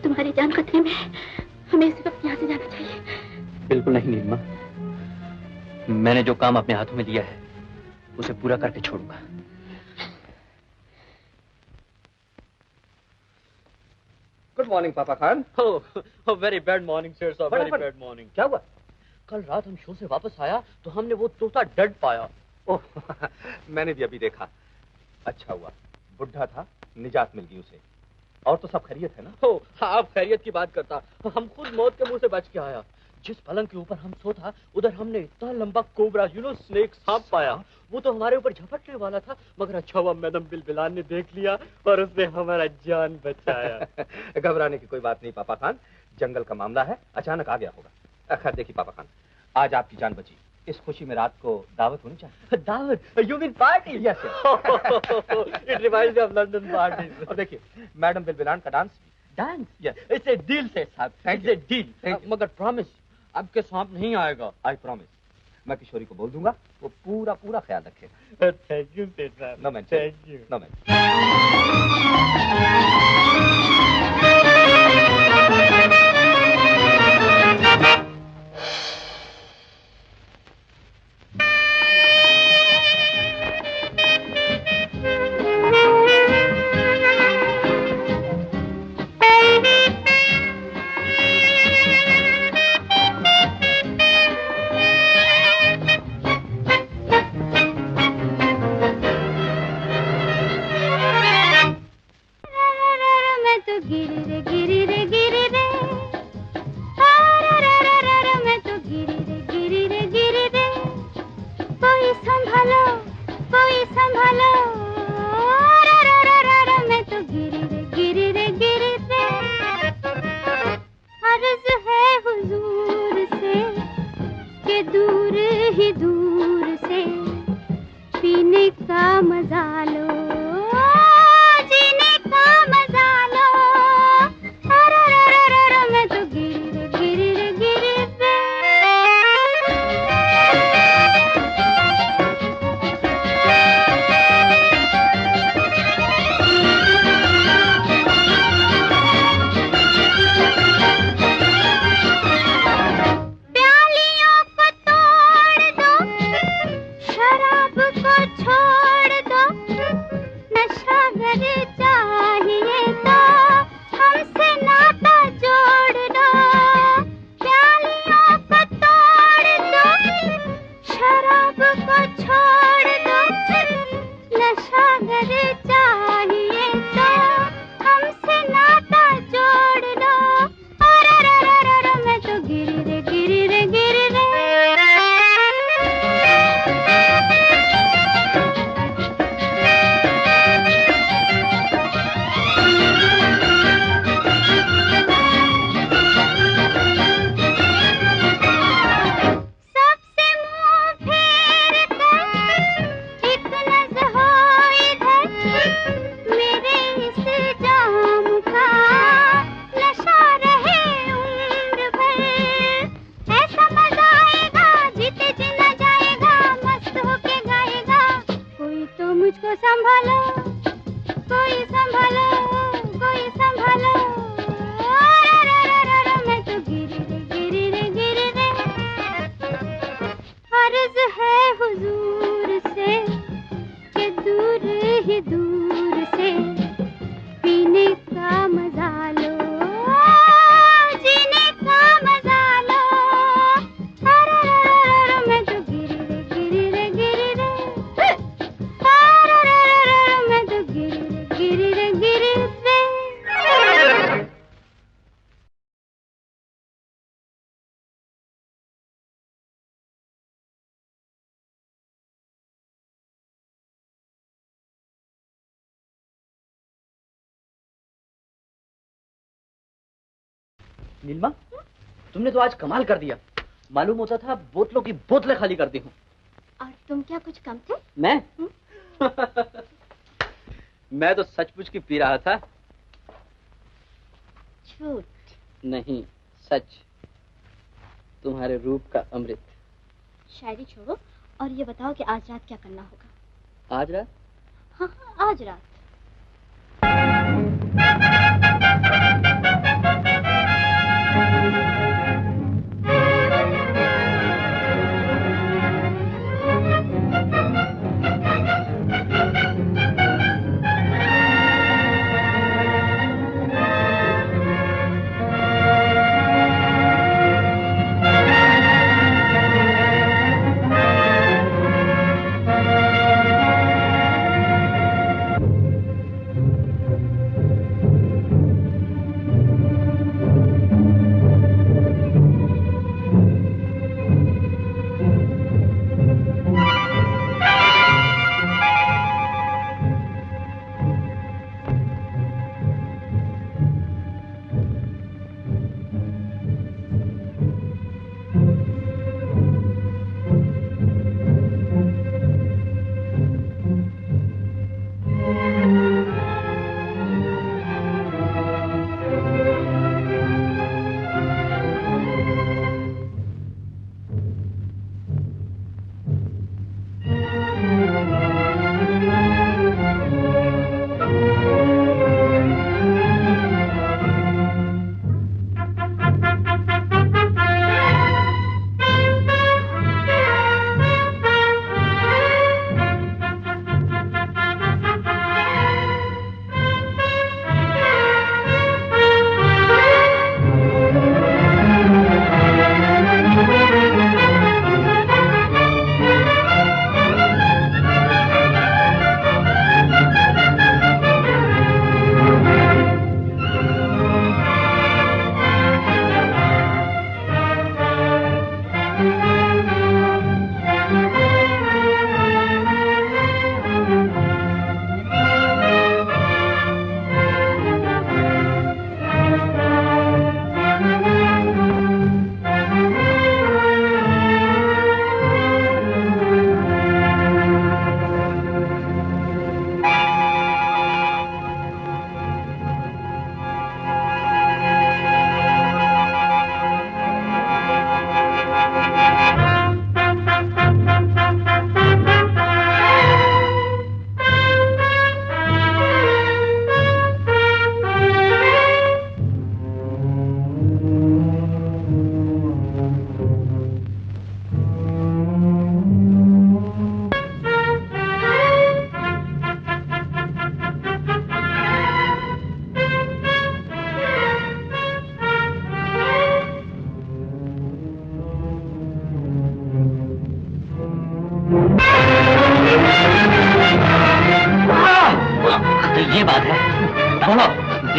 तुम्हारी जान खतरे में है, हमें इसी वक्त यहाँ से जाना चाहिए। बिल्कुल नहीं नीलिमा, मैंने जो काम अपने हाथों में लिया है उसे पूरा करके छोड़ूंगा। गुड मॉर्निंग पापा Khan. Very bad morning sir, very bad morning. क्या हुआ? कल रात हम शो से वापस आया तो हमने वो तोता डेड पाया। ओह मैंने भी अभी देखा। अच्छा हुआ, बुढ़ा था, निजात मिल गई उसे। और तो सब खैरियत है ना? आप खैरियत की बात करता, हम खुद मौत के मुंह से बच के आया। जिस पलंग के ऊपर हम सो था उधर हमने इतना लंबा कोबरा स्नेक सांप पाया। वो तो हमारे ऊपर झपटने वाला था, मगर अच्छा हुआ मैडम बिलबिलान ने देख लिया और उसने हमारा जान बचाया। घबराने की कोई बात नहीं पापा खान, जंगल का मामला है, अचानक आ गया होगा। खैर देखिए पापा खान, आज आपकी जान बची, इस खुशी में रात को दावत होनी चाहिए। दावत? You mean party? Yes it reminds me of London party. और देखिए मैडम बिलबिलान का dance dance? Yes, it's a deal से साहब, इट्स ए डील। मगर प्रॉमिस, अब के सांप नहीं आएगा। I promise. मैं किशोरी को बोल दूंगा, वो पूरा पूरा ख्याल रखेगा। थैंक यू सेठ साहब। No man, thank you. No man. Neelima, तुमने तो आज कमाल कर दिया। मालूम होता था बोतलों की बोतलें खाली कर दी हूँ। और तुम क्या कुछ कम थे? मैं? मैं तो सचमुच की पी रहा था। झूठ नहीं, सच। तुम्हारे रूप का अमृत। शायरी छोड़ो और ये बताओ कि आज रात क्या करना होगा। आज रात? हाँ, आज रात।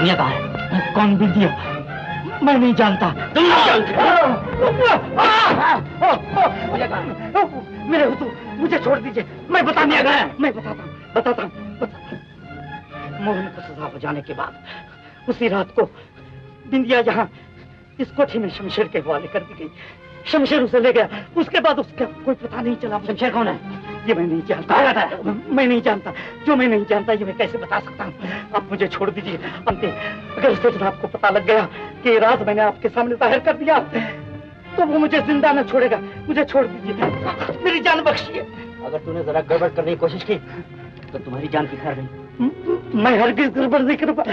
बिंदिया कहाँ है? कौन बिंदिया? मैं नहीं जानता। तुम नहीं जानते? मेरे हुजूर, मुझे छोड़ दीजिए। मैं बताता हूँ, मैं बताता हूँ। मोहन को सजा हो जाने के बाद उसी रात को बिंदिया यहाँ इस कोठी में शमशेर के हवाले कर दी गई। शमशेर उसे ले गया। उसके बाद उसका कोई पता नहीं चला। शमशेर कौन है? ये मैं नहीं जानता। मैं नहीं जानता। जो मैं नहीं जानता ये मैं कैसे बता सकता हूँ? आप मुझे छोड़ दीजिए। अंते अगर उस दिन आपको पता लग गया कि ये राज मैंने आपके सामने जाहिर कर दिया तो वो मुझे जिंदा न छोड़ेगा। मुझे छोड़ दीजिए, मेरी जान बख्शिए। अगर तूने जरा गड़बड़ करने की कोशिश की तो तुम्हारी जान की खैर नहीं। मैं हरगिज गड़बड़ नहीं करूंगा।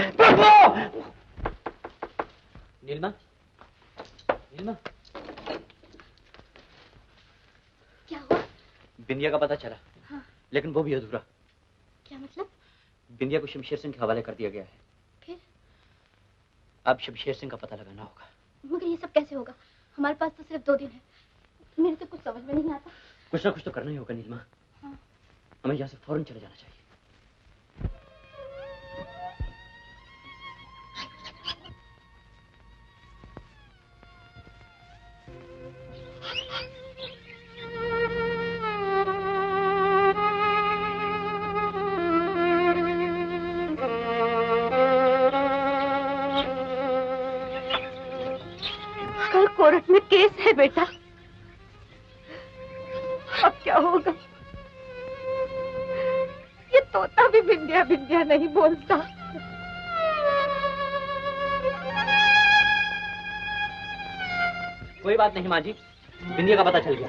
नीलिमा, नीलिमा, क्या हुआ? बिंदिया का पता चला। हाँ। लेकिन वो भी अधूरा। क्या मतलब? बिंदिया को शमशेर सिंह के हवाले कर दिया गया है। फिर? अब शमशेर सिंह का पता लगाना होगा। मगर ये सब कैसे होगा? हमारे पास तो सिर्फ 2 दिन है। मेरे तो कुछ समझ में नहीं आता। कुछ ना कुछ तो करना ही होगा नीलिमा। हाँ। हमें यहाँ से फौरन चले जाना चाहिए। कल कोर्ट में केस है बेटा। अब क्या होगा? ये तोता भी बिंदिया बिंदिया नहीं बोलता। कोई बात नहीं माँ जी, बिंदिया का पता चल गया।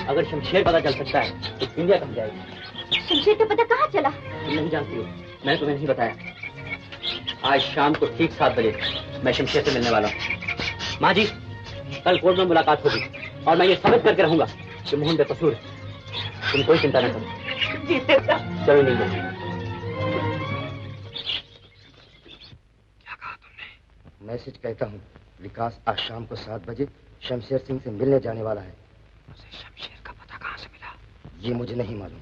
अगर शमशेर पता चल सकता है तो बिंदिया कहाँ जाएगी? शमशेर का पता कहाँ चला? तुम नहीं जानती हो, मैंने तुम्हें नहीं बताया। आज शाम को ठीक 7 बजे मैं शमशेर से मिलने वाला हूँ। माँ जी, कल कोर्ट में मुलाकात होगी और मैं ये साबित करके रहूंगा कि मोहन बेकसूर है। तुम कोई चिंता न करो। जीते जा। चलो नहीं। क्या कहा तुमने? मैसेज कहता हूँ, विकास आज शाम को 7 बजे शमशेर सिंह से मिलने जाने वाला है। उसे शमशेर का पता कहाँ से मिला? ये मुझे नहीं मालूम।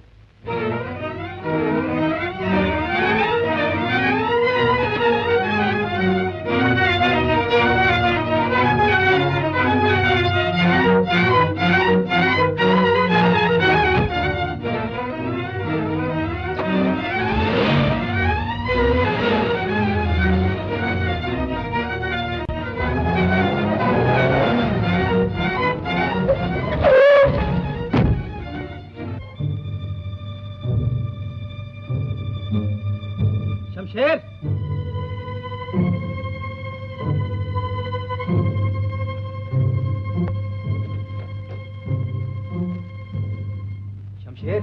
शमशेर, शमशेर,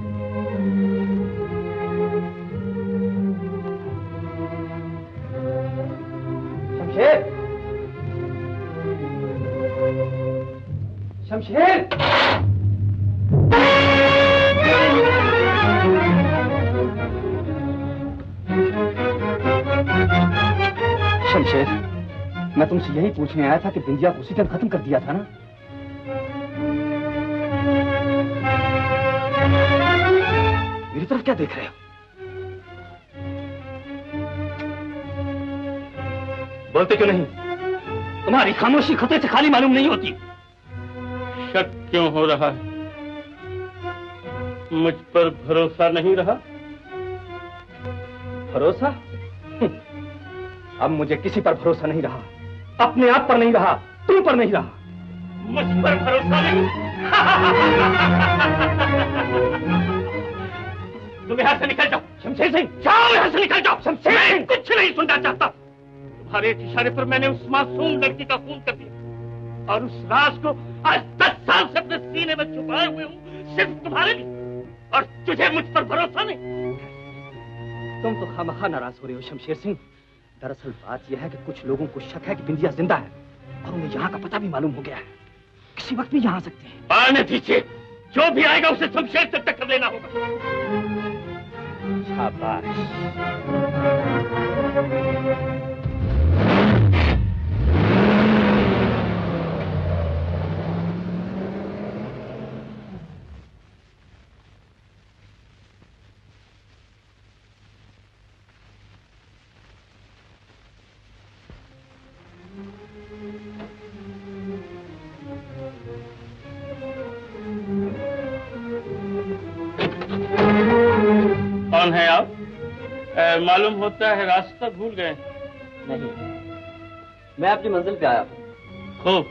शमशेर, शमशेर। शमशेर, मैं तुमसे यही पूछने आया था कि बिंदिया को उसी दिन खत्म कर दिया था ना? मेरी तरफ क्या देख रहे हो? बोलते क्यों नहीं? तुम्हारी खामोशी खतरे से खाली मालूम नहीं होती। शक क्यों हो रहा है? मुझ पर भरोसा नहीं रहा? भरोसा? अब मुझे किसी पर भरोसा नहीं रहा। अपने आप पर नहीं रहा, तुम पर नहीं रहा। मुझ पर भरोसा नहीं? तुम यहाँ से निकल जाओ। शमशेर सिंह, जाओ यहाँ से निकल जाओ। शमशेर, मैं कुछ नहीं सुनना चाहता। तुम्हारे इशारे पर मैंने उस मासूम लड़की का खून कर दिया और उस राज को आज 10 साल से अपने सीने में छुपाए हुए हूँ सिर्फ तुम्हारे लिए, और तुझे मुझ पर भरोसा नहीं। तुम तो खामखा नाराज हो रहे हो शमशेर सिंह। दरअसल बात यह है कि कुछ लोगों को शक है कि बिंदिया जिंदा है और उन्हें यहाँ का पता भी मालूम हो गया है। किसी वक्त भी यहाँ आ सकते हैं। आने दीजिए, जो भी आएगा उसे शमशेर से टक्कर लेना होगा। शाबाश। कौन है आप? मालूम होता है रास्ता भूल गए। नहीं, मैं अपनी मंजिल पे आया हूँ। खूब।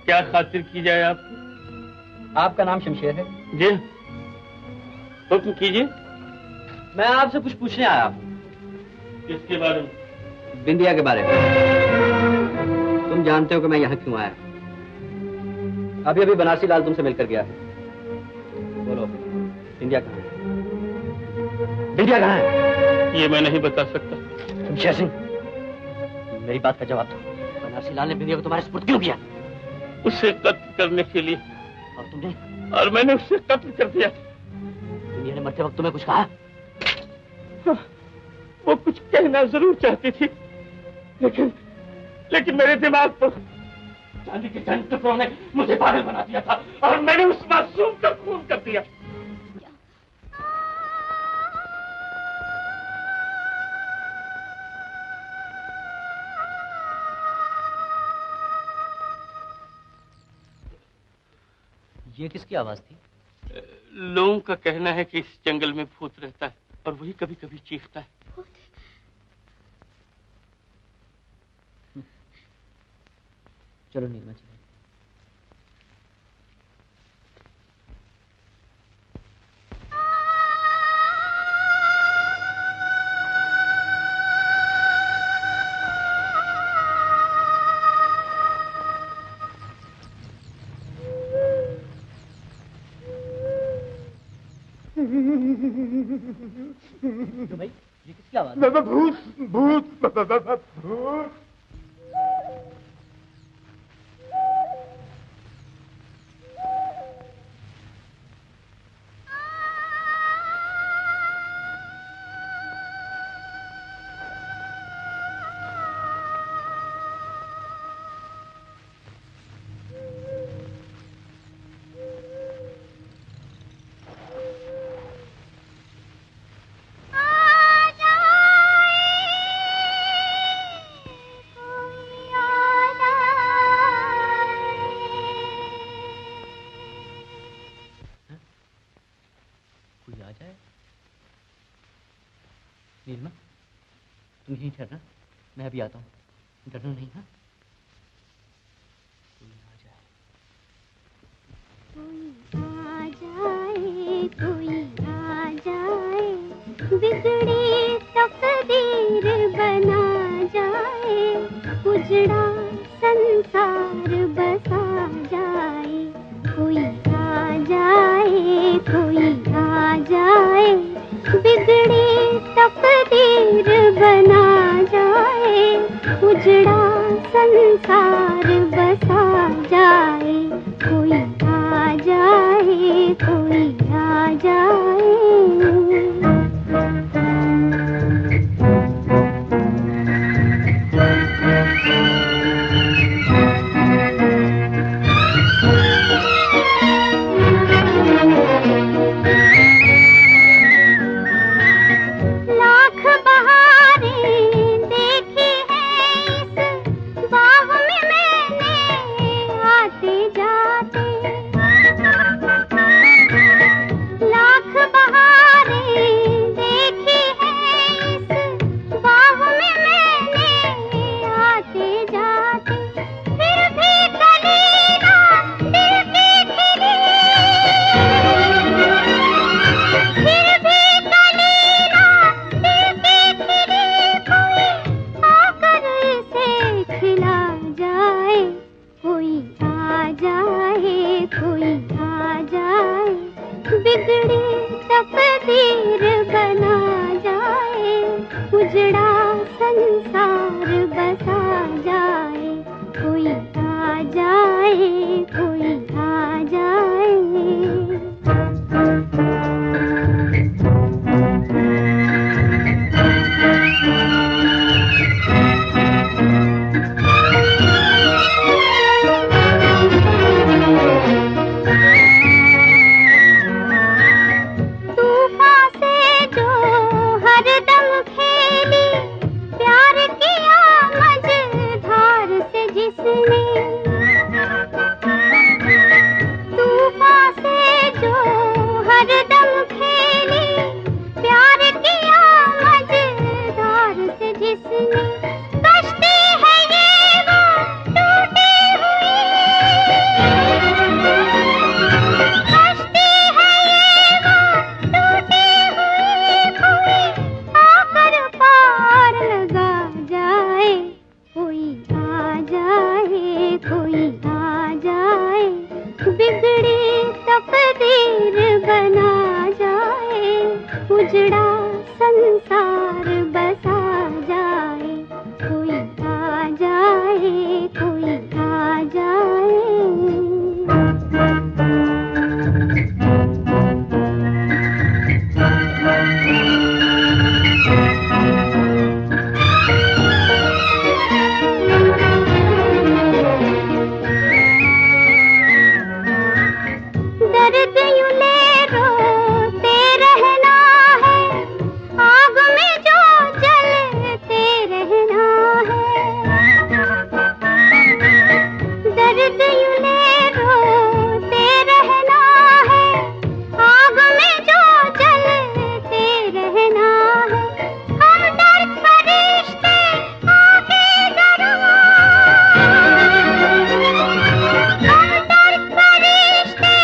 क्या खातिर की जाए आपकी? आपका नाम शमशेर है? जी। हुक्म कीजिए। मैं आपसे कुछ पूछने आया हूँ। किसके बारे में? बिंदिया के बारे में। तुम जानते हो कि मैं यहाँ क्यों आया? अभी अभी बनारसी लाल तुमसे मिलकर गया है। बोलो, बिंदिया कहाँ है? बिंदिया कहाँ है? ये मैं नहीं बता सकता। शमशेर सिंह, मेरी बात का जवाब दो। बनारसी लाल ने बिंदिया को तुम्हारे सुपुर्द क्यों किया? उसे कत्ल करने के लिए। और तुमने? और मैंने उसे कत्ल कर दिया। बिंदिया ने मरते वक्त तुम्हें कुछ कहा? वो कुछ कहना जरूर चाहती थी, लेकिन मेरे दिमाग पर चांदी के चंद टुकड़ों ने मुझे पागल बना दिया था और मैंने उस मासूम का खून कर दिया। ये किसकी आवाज थी? लोगों का कहना है कि इस जंगल में भूत रहता है और वही कभी कभी चीखता है। चलो नीलमा चले। तो भाई ये किसकी आवाज? भूत भूत भूत। नीलमा, तुम यहीं ठहरना, मैं अभी आता हूँ। डरना नहीं, हाँ? कोई आ जाए, बिगड़ी तकदीर बना जाए, उजड़ा संसार बसा जाए। कोई आ जाए, कोई आ जाए, बिगड़ी तकदीर बना जाए, उजड़ा संसार बसा जाए। कोई आ जाए, कोई आ जाए। लाख बहारें देखी हैं इस बाग में मैंने आते जाते। लाख कोई आ जाए, बिगड़ी तकदीर बना जाए, उजड़ा संसार बसा जाए, कोई आ जाए, कोई आ जाए। दर्द यूं ले रोते रहना है, आग में जो जलते रहना है। दर्द यूं ले रोते रहना है, आग में जो जलते रहना है। हम दर्द फरिश्ते आके जरा, हम दर्द फरिश्ते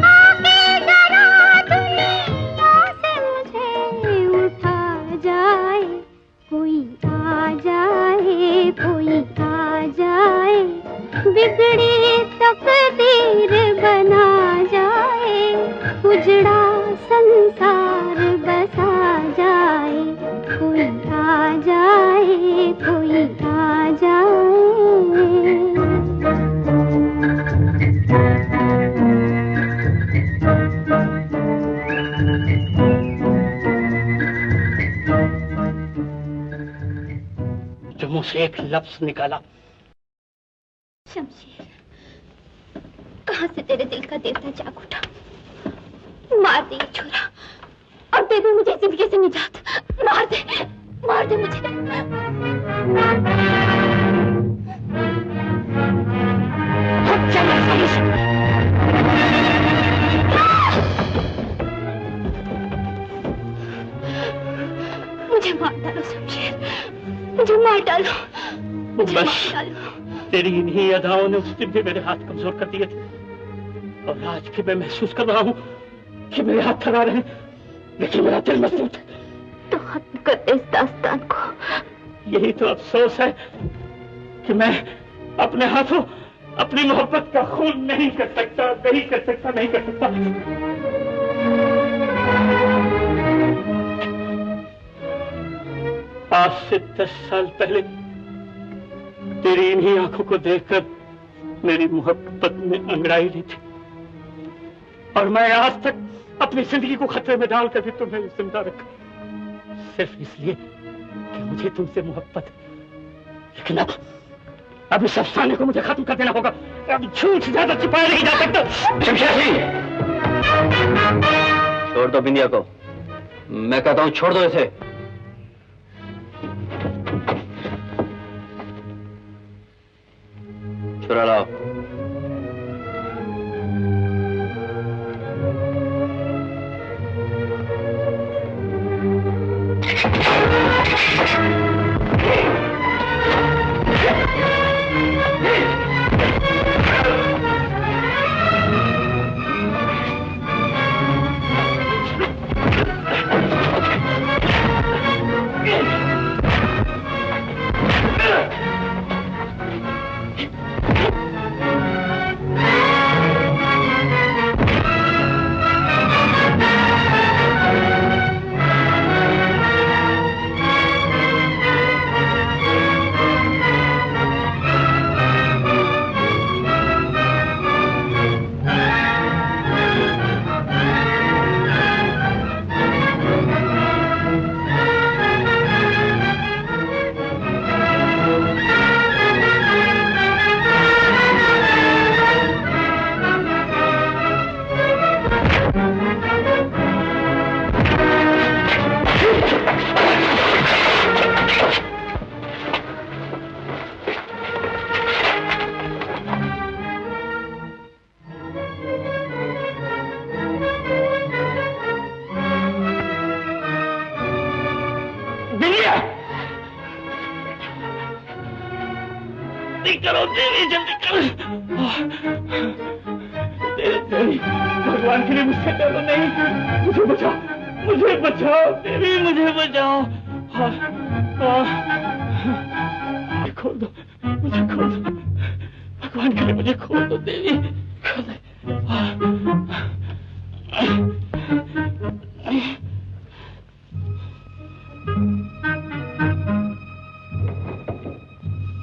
आके जरा दुनिया से मुझे उठा जाए, कोई आ जाए, कोई आ जाए, बिगड़ी तकदीर बना जाए, उजड़ा संसार बसा जाए, कोई आ जाए, कोई आ जाए। जो मुंह से एक लफ्ज निकाला। शमशेर, कहाँ से तेरे दिल का देवता जाग उठा? मार दे ये छोरा और दे दे मुझे जिंदगी से निजात। मार दे मुझे। मुझे मार डालो शमशेर, मुझे मार डालो, मुझे बस मार डालो। तेरी इन्हीं अदाओं ने उस दिन भी मेरे हाथ कमजोर कर दिए थे, और आज भी मैं महसूस कर रहा हूँ कि मेरे हाथ थरा रहे हैं, लेकिन मेरा दिल मजबूत है। तो खत्म कर दे इस दास्तान को। यही तो अफसोस है कि मैं अपने हाथों अपनी मोहब्बत का खून नहीं कर सकता, नहीं कर सकता, नहीं कर सकता। आज से 10 साल पहले तेरी इन्हीं आंखों को देखकर मेरी मोहब्बत में अंगड़ाई ली थी, और मैं आज तक अपनी जिंदगी को खतरे में डालकर भी तुम्हें जिंदा रखा, सिर्फ इसलिए कि मुझे तुमसे मोहब्बत है। लेकिन अब इस अफसाने को मुझे खत्म कर देना होगा। अब झूठ से ज्यादा छिपाया नहीं जा सकता। शमशेर सिंह, छोड़ दो बिंदिया को, मैं कहता हूं छोड़ दो इसे। छुरा लाओ। जल्दी करो देवी, जल्दी करो। देवी, भगवान के लिए मुझसे डरो नहीं, मुझे बचाओ, मुझे बचाओ देवी, मुझे बचाओ। खोल दो, मुझे खोल दो भगवान के लिए मुझे खोल दो देवी।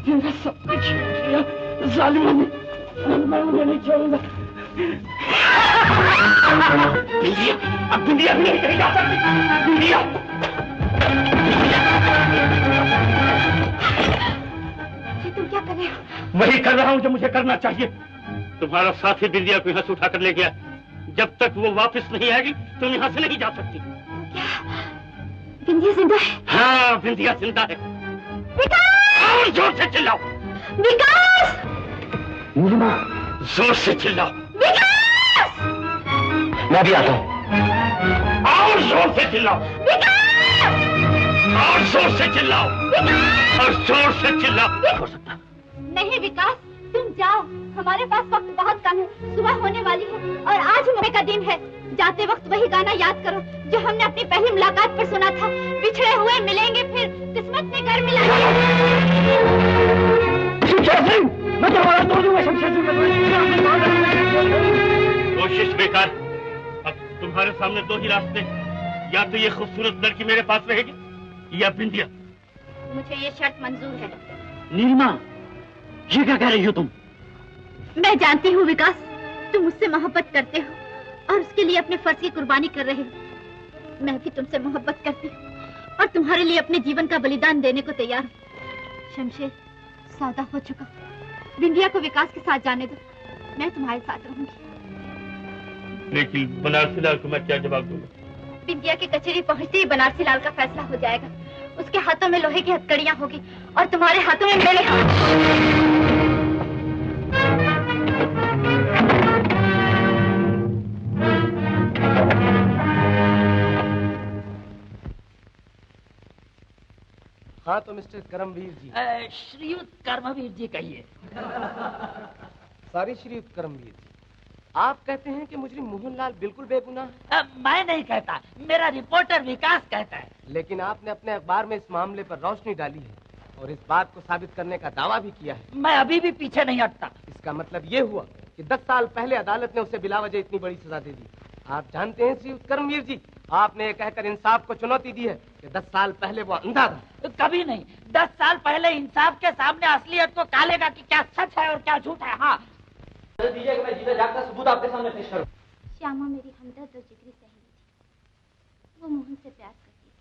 मेरा सब कुछ छीन लिया जालिमों ने, मैं उन्हें नहीं छोड़ूंगा। बिंदिया, अब बिंदिया भी नहीं कहीं जा सकती। बिंदिया, तुम क्या कर रहे हो? वही कर रहा हूँ जो मुझे करना चाहिए। तुम्हारा साथी बिंदिया को यहाँ से उठा कर ले गया। जब तक वो वापस नहीं आएगी तुम यहाँ से नहीं जा सकती। क्या बिंदिया जिंदा है? हाँ, बिंदिया जिंदा है। विकास! और जोर से चिल्लाओ। विकास! नीलिमा, जोर से चिल्लाओ। विकास! मैं भी आता हूँ। और जोर से चिल्लाओ। विकास! और जोर से चिल्लाओ। विकास! और जोर से चिल्लाओ। हो सकता नहीं विकास, तुम जाओ, हमारे पास वक्त बहुत कम है। सुबह होने वाली है और आज मौके का दिन है। जाते वक्त वही गाना याद करो जो हमने अपनी पहली मुलाकात पर सुना था। बिछड़े हुए मिलेंगे फिर, किस्मत ने कर मिलाएंगे। मैं तुम्हारा तोड़ दूंगा शमशेर सिंह। कोशिश बेकार। अब तुम्हारे सामने दो ही रास्ते, या तो ये खूबसूरत लड़की मेरे पास रहेगी या बिंदिया। मुझे ये शर्त मंजूर है। नीलिमा, ये क्या कह रही हो तुम? मैं जानती हूँ विकास, तुम मुझसे मोहब्बत करते हो और उसके लिए अपने फर्ज की कुर्बानी कर रहे हो। मैं भी तुमसे मोहब्बत करती हूँ और तुम्हारे लिए अपने जीवन का बलिदान देने को तैयार हूँ। शमशेर, सौदा हो चुका। बिंदिया को विकास के साथ जाने दो, मैं तुम्हारे साथ रहूंगी। लेकिन बनारसी लाल को मैं क्या जवाब दूंगा? बिंदिया की कचेरी पहुंचते ही बनारसी लाल का फैसला हो जाएगा। उसके हाथों में लोहे की हथकड़ियां होगी और तुम्हारे हाथों में मेरे हाथ। हाँ तो मिस्टर करमवीर जी। श्रीयुत कर्मवीर जी कहिए। सॉरी श्रीयुत करमवीर जी, आप कहते हैं कि मुजरिम मोहनलाल बिल्कुल बेगुनाह है? मैं नहीं कहता, मेरा रिपोर्टर विकास कहता है। लेकिन आपने अपने अखबार में इस मामले पर रोशनी डाली है और इस बात को साबित करने का दावा भी किया है। मैं अभी भी पीछे नहीं हटता। इसका मतलब ये हुआ कि 10 साल पहले अदालत ने उसे बिलावजह इतनी बड़ी सजा दे दी। आप जानते हैं श्रीयुत करमवीर जी, आपने ये कहकर इंसाफ को चुनौती दी है कि 10 साल पहले वो अंधा था। कभी नहीं। 10 साल पहले इंसाफ के सामने असलियत को कालेगा कि क्या सच है और क्या झूठ है। हाँ दीजिए कि मैं जीता जागता सबूत आपके सामने पेश करूं। श्यामा मेरी हमदर्द और जिगरी सहेली थी। वो मोहन से प्यार करती थी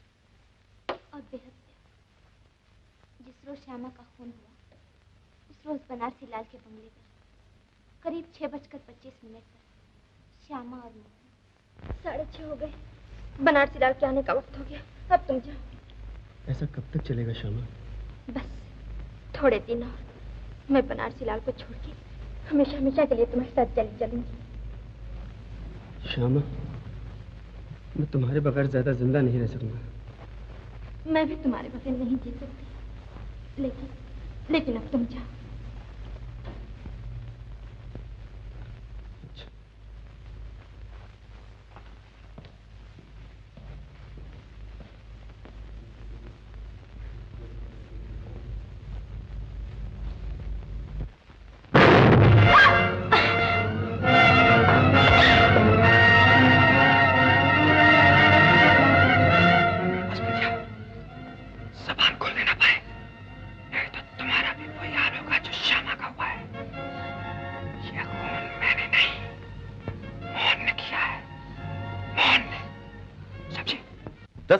और बेहद प्यार। जिस रोज श्यामा का खून हुआ उस रोज बनारसी लाल के बंगले पर करीब 6:25 पर श्यामा और मोहन 6:30 हो गए। बनारसी लाल के आने का वक्त हो गया। अब तुम जाओ। ऐसा कब तक चलेगा श्यामा? बस थोड़े दिन और, मैं बनारसी लाल को छोड़ के हमेशा हमेशा के लिए तुम्हारे साथ चली चलूंगी। श्यामा, मैं तुम्हारे बगैर ज्यादा जिंदा नहीं रह सकूंगा। मैं भी तुम्हारे बगैर नहीं जी सकती, लेकिन अब तुम जाओ।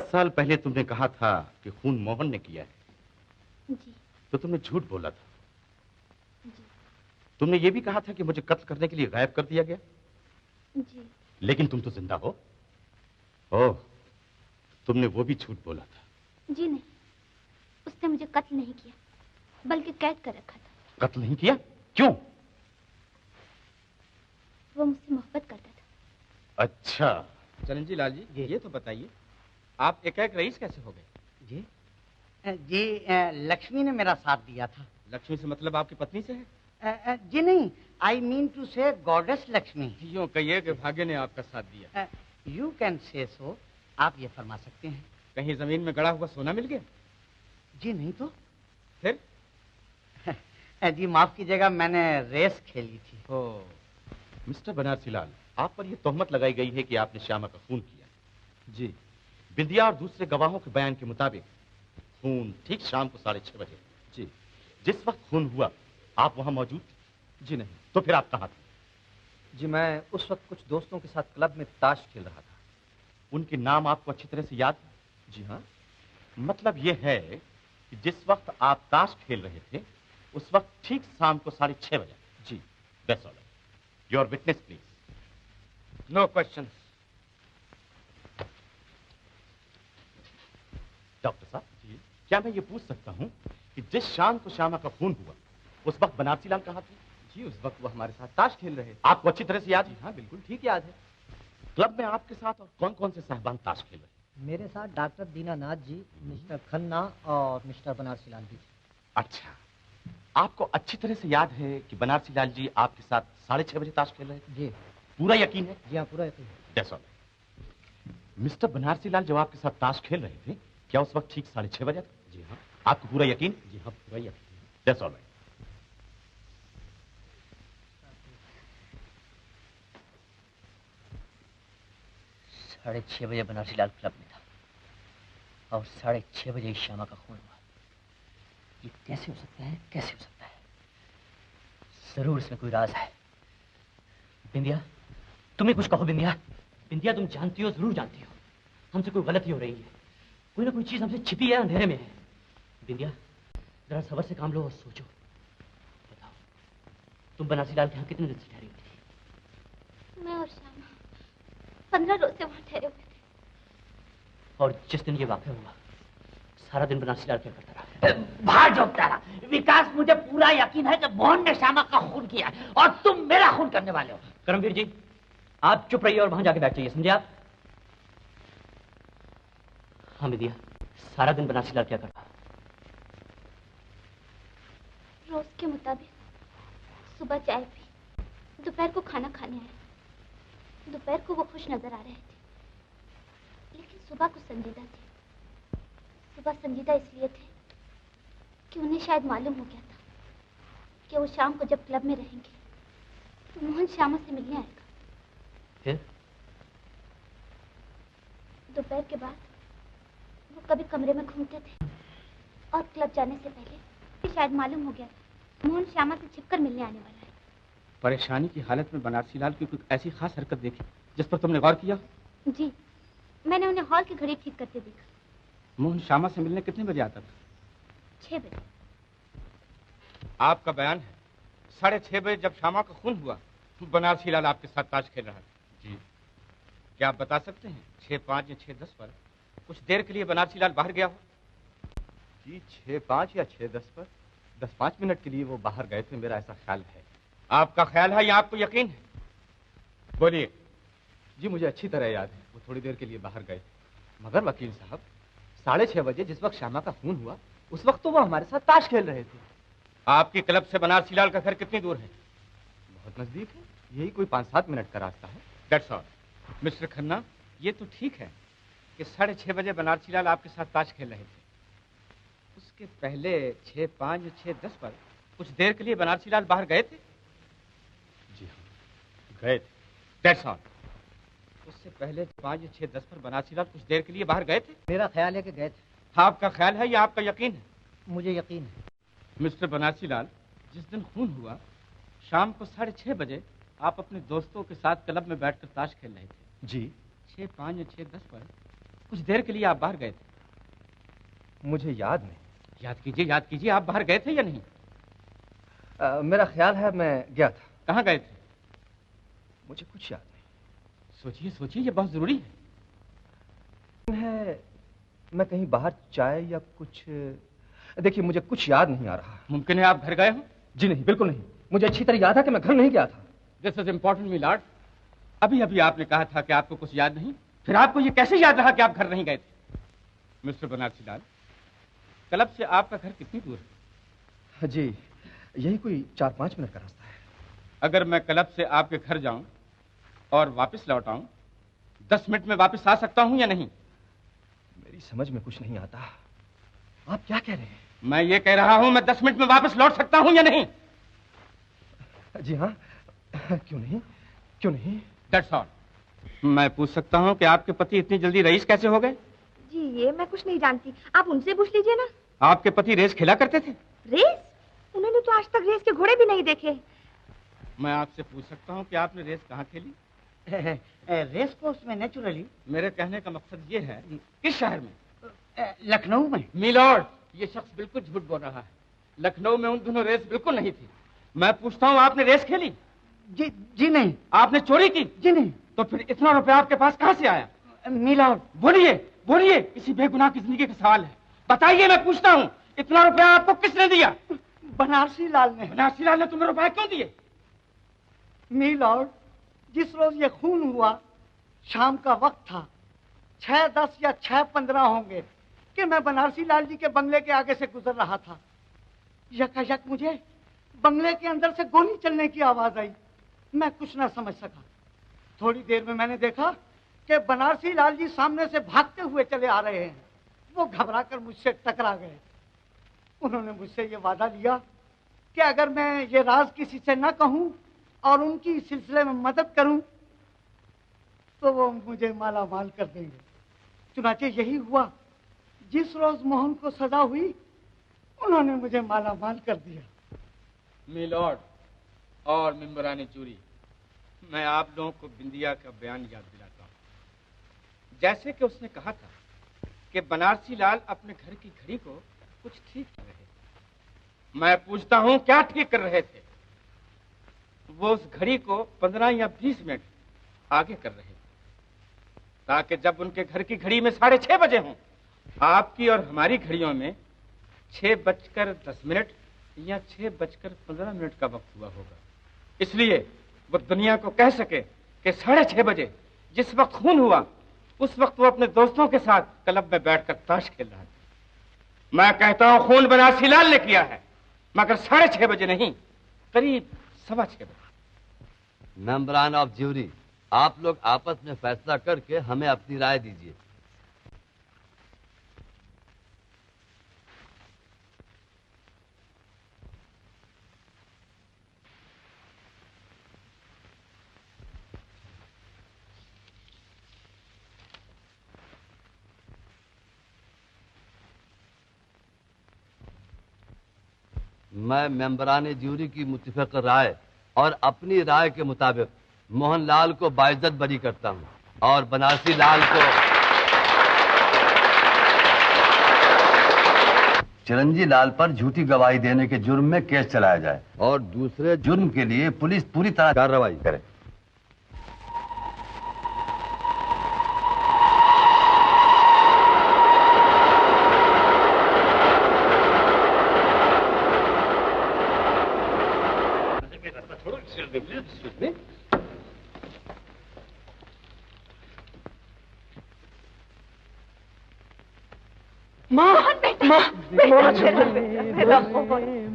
साल पहले तुमने कहा था कि खून मोहन ने किया है। जी। तो तुमने झूठ बोला था। जी। तुमने ये भी कहा था कि मुझे कत्ल करने के लिए गायब कर दिया गया। जी। लेकिन तुम तो जिंदा हो। ओह, तुमने वो भी झूठ बोला था। जी नहीं, उसने मुझे कत्ल नहीं किया, बल्कि कैद कर रखा था। कत्ल नहीं किया? क्यों? वो मुझसे मोहब्बत करता था। अच्छा। चरणजी लाल जी, ये तो बताइए, आप एकाएक रईस कैसे हो गए? जी जी, लक्ष्मी ने मेरा साथ दिया था। लक्ष्मी से मतलब आपकी पत्नी से है? जी नहीं, आई मीन टू से गॉडेस लक्ष्मी। यूं कहिए कि भाग्य ने आपका साथ दिया। यू कैन से सो, आप ये फरमा सकते हैं। कहीं जमीन में गड़ा हुआ सोना मिल गया? जी नहीं तो। फिर? जी माफ कीजिएगा, मैंने रेस खेली थी। ओ, मिस्टर बनारसी लाल, आप पर यह तोहमत लगाई गई है कि आपने श्यामा का खून किया। जी, बिंदिया और दूसरे गवाहों के बयान के मुताबिक खून ठीक शाम को 6:30 बजे। जी, जिस वक्त खून हुआ आप वहां मौजूद थे? जी नहीं। तो फिर आप कहाँ थे? जी, मैं उस वक्त कुछ दोस्तों के साथ क्लब में ताश खेल रहा था। उनके नाम आपको अच्छी तरह से याद है? जी हाँ। मतलब यह है कि जिस वक्त आप ताश खेल रहे थे उस वक्त ठीक शाम को 6:30 बजे। जी, that's all. Your witness please. No question. Doctor साहब जी, क्या मैं ये पूछ सकता हूँ कि जिस शाम को श्यामा का खून हुआ उस वक्त बनारसी लाल कहाँ थे? जी, उस वक्त वो हमारे साथ ताश खेल रहे थे। आपको अच्छी तरह से याद है? हाँ, बिल्कुल ठीक याद है। क्लब में आपके साथ और कौन कौन से साहबान ताश खेल रहे? मेरे साथ डॉक्टर दीनानाथ जी, मिस्टर खन्ना और मिस्टर बनारसी लाल जी। अच्छा, आपको अच्छी तरह से याद है कि बनारसी लाल जी आपके साथ 6:30 बजे ताश खेल रहे थे? जी। पूरा यकीन है? जी हाँ, पूरा यकीन है। That's all. मिस्टर बनारसी लाल जब आपके साथ ताश खेल रहे थे क्या उस वक्त ठीक 6:30 बजे था? जी हाँ। आपको पूरा यकीन? जी हाँ, पूरा यकीन। That's all. 6:30 बजे बनारसी लाल क्लब में था और 6:30 बजे ही श्यामा का खून हुआ। ये कैसे हो सकता है? कैसे हो सकता है? जरूर इसमें कोई राज है। बिंदिया, तुम्हें कुछ कहो। बिंदिया, बिंदिया, तुम जानती हो, जरूर जानती हो, हमसे कोई गलती हो रही है। कोई ना कोई चीज हमसे छिपी है, अंधेरे में है। बिंदिया, जरा सब्र से काम लो और सोचो। बताओ, तुम बनारसी लाल के यहाँ कितने दिन से ठहरी हुई थी? मैं और श्यामा 15 रोज से वहाँ ठहरे हुए थे। और जिस दिन ये वाक़या हुआ सारा दिन बनारसी लाल क्या करता रहा? बाहर जोकता रहा। विकास, मुझे पूरा यकीन है कि मोहन ने श्यामा का खून किया है और तुम मेरा खून करने वाले हो। करमवीर जी, आप चुप रहिए और वहां जाके बैठ जाइए, समझे आप? हाँ बिंदिया, सारा दिन बनारसी लाल क्या करता? रोज के मुताबिक सुबह चाय पी, दोपहर को खाना खाने आए। दोपहर को वो खुश नजर आ रहे थे, लेकिन सुबह को संजीदा थे। सुबह संजीदा इसलिए थे कि उन्हें शायद मालूम हो गया था कि वो शाम को जब क्लब में रहेंगे तो मोहन श्यामा से मिलने आएगा। फिर दोपहर के बाद वो कभी कमरे में घूमते थे और क्लब जाने से पहले शायद मालूम हो गया था मोहन श्यामा से छिपकर मिलने आने वाला है। परेशानी की हालत में बनारसी लाल की कोई ऐसी खास हरकत देखी जिस पर तुमने गौर किया? जी, मैंने उन्हें हॉल की घड़ी ठीक करते देखा। मोहन श्यामा से मिलने कितने बजे आता था? 6 बजे। आपका बयान है 6:30 बजे जब श्यामा का खून हुआ बनारसी लाल आपके साथ ताश खेल रहा था। जी। क्या आप बता सकते हैं 6:05 या 6:10 पर कुछ देर के लिए बनारसी लाल बाहर गया हो? जी, 6:05 या 6:10 पर 10-5 मिनट के लिए वो बाहर गए थे, मेरा ऐसा ख्याल है। आपका ख्याल है या आपको यकीन है? बोलिए। जी, मुझे अच्छी तरह याद है, वो थोड़ी देर के लिए बाहर गए थे। मगर वकील साहब, 6:30 बजे जिस वक्त श्यामा का खून हुआ उस वक्त तो वो हमारे साथ ताश खेल रहे थे। आपकी क्लब से बनारसी लाल का घर कितनी दूर है? बहुत नजदीक है, यही कोई 5-7 मिनट का रास्ता है। That's all. मिस्टर खन्ना, ये तो ठीक है कि 6:30 बजे बनारसी लाल आपके साथ ताश खेल रहे थे। उसके पहले 6:05 या 6:10 पर कुछ देर के लिए बनारसी लाल बाहर गए थे? जी हाँ, गए थे। That's all. उससे पहले 5 या 6:10 पर बनारसी लाल कुछ देर के लिए बाहर गए थे? मेरा ख्याल है कि गए थे। आपका ख्याल है या आपका यकीन है? मुझे यकीन है। मिस्टर बनारसी लाल, जिस दिन खून हुआ शाम को 6:30 बजे आप अपने दोस्तों के साथ क्लब में बैठकर ताश खेल रहे थे। जी। 6:05 या 6:10 पर कुछ देर के लिए आप बाहर गए थे। मुझे याद नहीं। याद कीजिए, आप बाहर गए थे या नहीं? मेरा ख्याल है मैं गया था। कहाँ गए थे? मुझे कुछ याद नहीं। सोचिए, ये बहुत जरूरी है। मैं कहीं बाहर चाय या कुछ, देखिए मुझे कुछ याद नहीं आ रहा। मुमकिन है आप घर गए हो? जी नहीं, बिल्कुल नहीं। मुझे अच्छी तरह याद है कि मैं घर नहीं गया था। This is important me Lord. अभी आपने कहा था कि आपको कुछ याद नहीं, फिर आपको ये कैसे याद रहा कि आप घर नहीं गए थे? मिस्टर बनारसी लाल, क्लब से आपका घर कितनी दूर है? जी, यही कोई 4-5 मिनट का रास्ता है। अगर मैं क्लब से आपके घर जाऊं और वापस लौट आऊं, 10 मिनट में वापस आ सकता हूं या नहीं? मेरी समझ में कुछ नहीं आता। आप क्या कह रहे हैं? मैं ये कह रहा हूं मैं 10 मिनट में वापस लौट सकता हूं या नहीं? जी हाँ, क्यों नहीं, क्यों नहीं? That's all. मैं पूछ सकता हूं कि आपके पति इतनी जल्दी रईस कैसे हो गए? जी ये मैं कुछ नहीं जानती, आप उनसे पूछ लीजिए ना। आपके पति रेस खेला करते थे? रेस? उन्होंने तो आज तक रेस के घोड़े भी नहीं देखे। मैं आपसे पूछ सकता हूं कि आपने रेस कहाँ खेली? रेस कोर्स में नेचुरली। मेरे कहने का मकसद ये है, किस शहर में? लखनऊ में। मिलॉर्ड, ये शख्स बिल्कुल झूठ बोल रहा है। लखनऊ में उन दोनों रेस बिल्कुल नहीं थी। मैं पूछता हूँ आपने रेस खेली? जी नहीं। आपने चोरी की? जी नहीं। तो फिर इतना रुपया आपके पास कहाँ से आया? मिलॉर्ड। बोलिए बोलिए, इसी बेगुनाह की जिंदगी का सवाल है, बताइए, मैं पूछता हूँ। इतना रुपया आपको किसने दिया? बनारसी लाल ने। बनारसी लाल ने तुम्हें रुपया क्यों दिए? मिलॉर्ड, जिस रोज ये खून हुआ शाम का वक्त था, 6:10 या 6:15 होंगे कि मैं बनारसी लाल जी के बंगले के आगे से गुजर रहा था। यकायक मुझे बंगले के अंदर से गोली चलने की आवाज आई। मैं कुछ ना समझ सका। थोड़ी देर में मैंने देखा कि बनारसी लाल जी सामने से भागते हुए चले आ रहे हैं। वो घबराकर मुझसे टकरा गए। उन्होंने मुझसे ये वादा लिया कि अगर मैं ये राज किसी से न कहूं और उनकी इस सिलसिले में मदद करूं तो वो मुझे माला माल कर देंगे। चुनाचे यही हुआ। जिस रोज मोहन को सजा हुई उन्होंने मुझे माला माल कर दिया। मिलॉर्ड और मेंबरान जूरी, मैं आप लोगों को बिंदिया का बयान याद दिलाता हूँ। जैसे कि उसने कहा था कि बनारसी लाल अपने घर की घड़ी को कुछ ठीक कर रहे थे। मैं पूछता हूँ क्या ठीक कर रहे थे? वो उस घड़ी को 15 या 20 मिनट आगे कर रहे थे ताकि जब उनके घर की घड़ी में 6:30 बजे हों, आपकी और हमारी घड़ियों में 6:10 या 6:15 का वक्त हुआ होगा। इसलिए वो दुनिया को कह सके कि 6:30 बजे जिस वक्त खून हुआ उस वक्त वो अपने दोस्तों के साथ क्लब में बैठकर ताश खेल रहा था। मैं कहता हूं खून बनारसी लाल ने किया है, मगर 6:30 बजे नहीं, करीब 6:15 बजे। मेंबरान ऑफ ज्यूरी, आप लोग आपस में फैसला करके हमें अपनी राय दीजिए। मैं मेंबरान ज्यूरी की मुत्तफिक राय और अपनी राय के मुताबिक मोहनलाल को बाइज्जत बरी करता हूं और बनारसी लाल को चिरंजी लाल पर झूठी गवाही देने के जुर्म में केस चलाया जाए और दूसरे जुर्म के लिए पुलिस पूरी तरह कार्रवाई करे।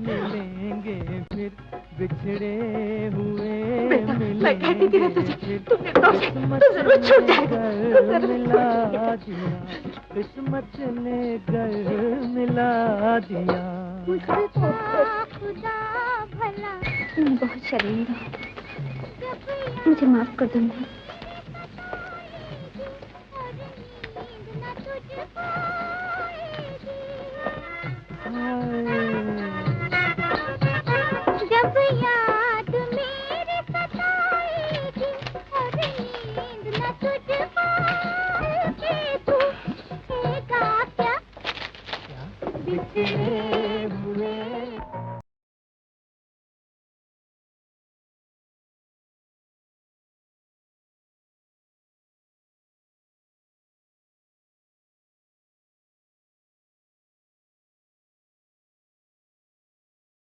मिलेंगे फिर बिछड़े हुए मैं कहती थी ना तुझे, तुमने तो जरूर छूट जाएगा। किस्मत ने घर मिला दिया। मैं बहुत शर्मिंदा हूँ, मुझे माफ कर दो। जब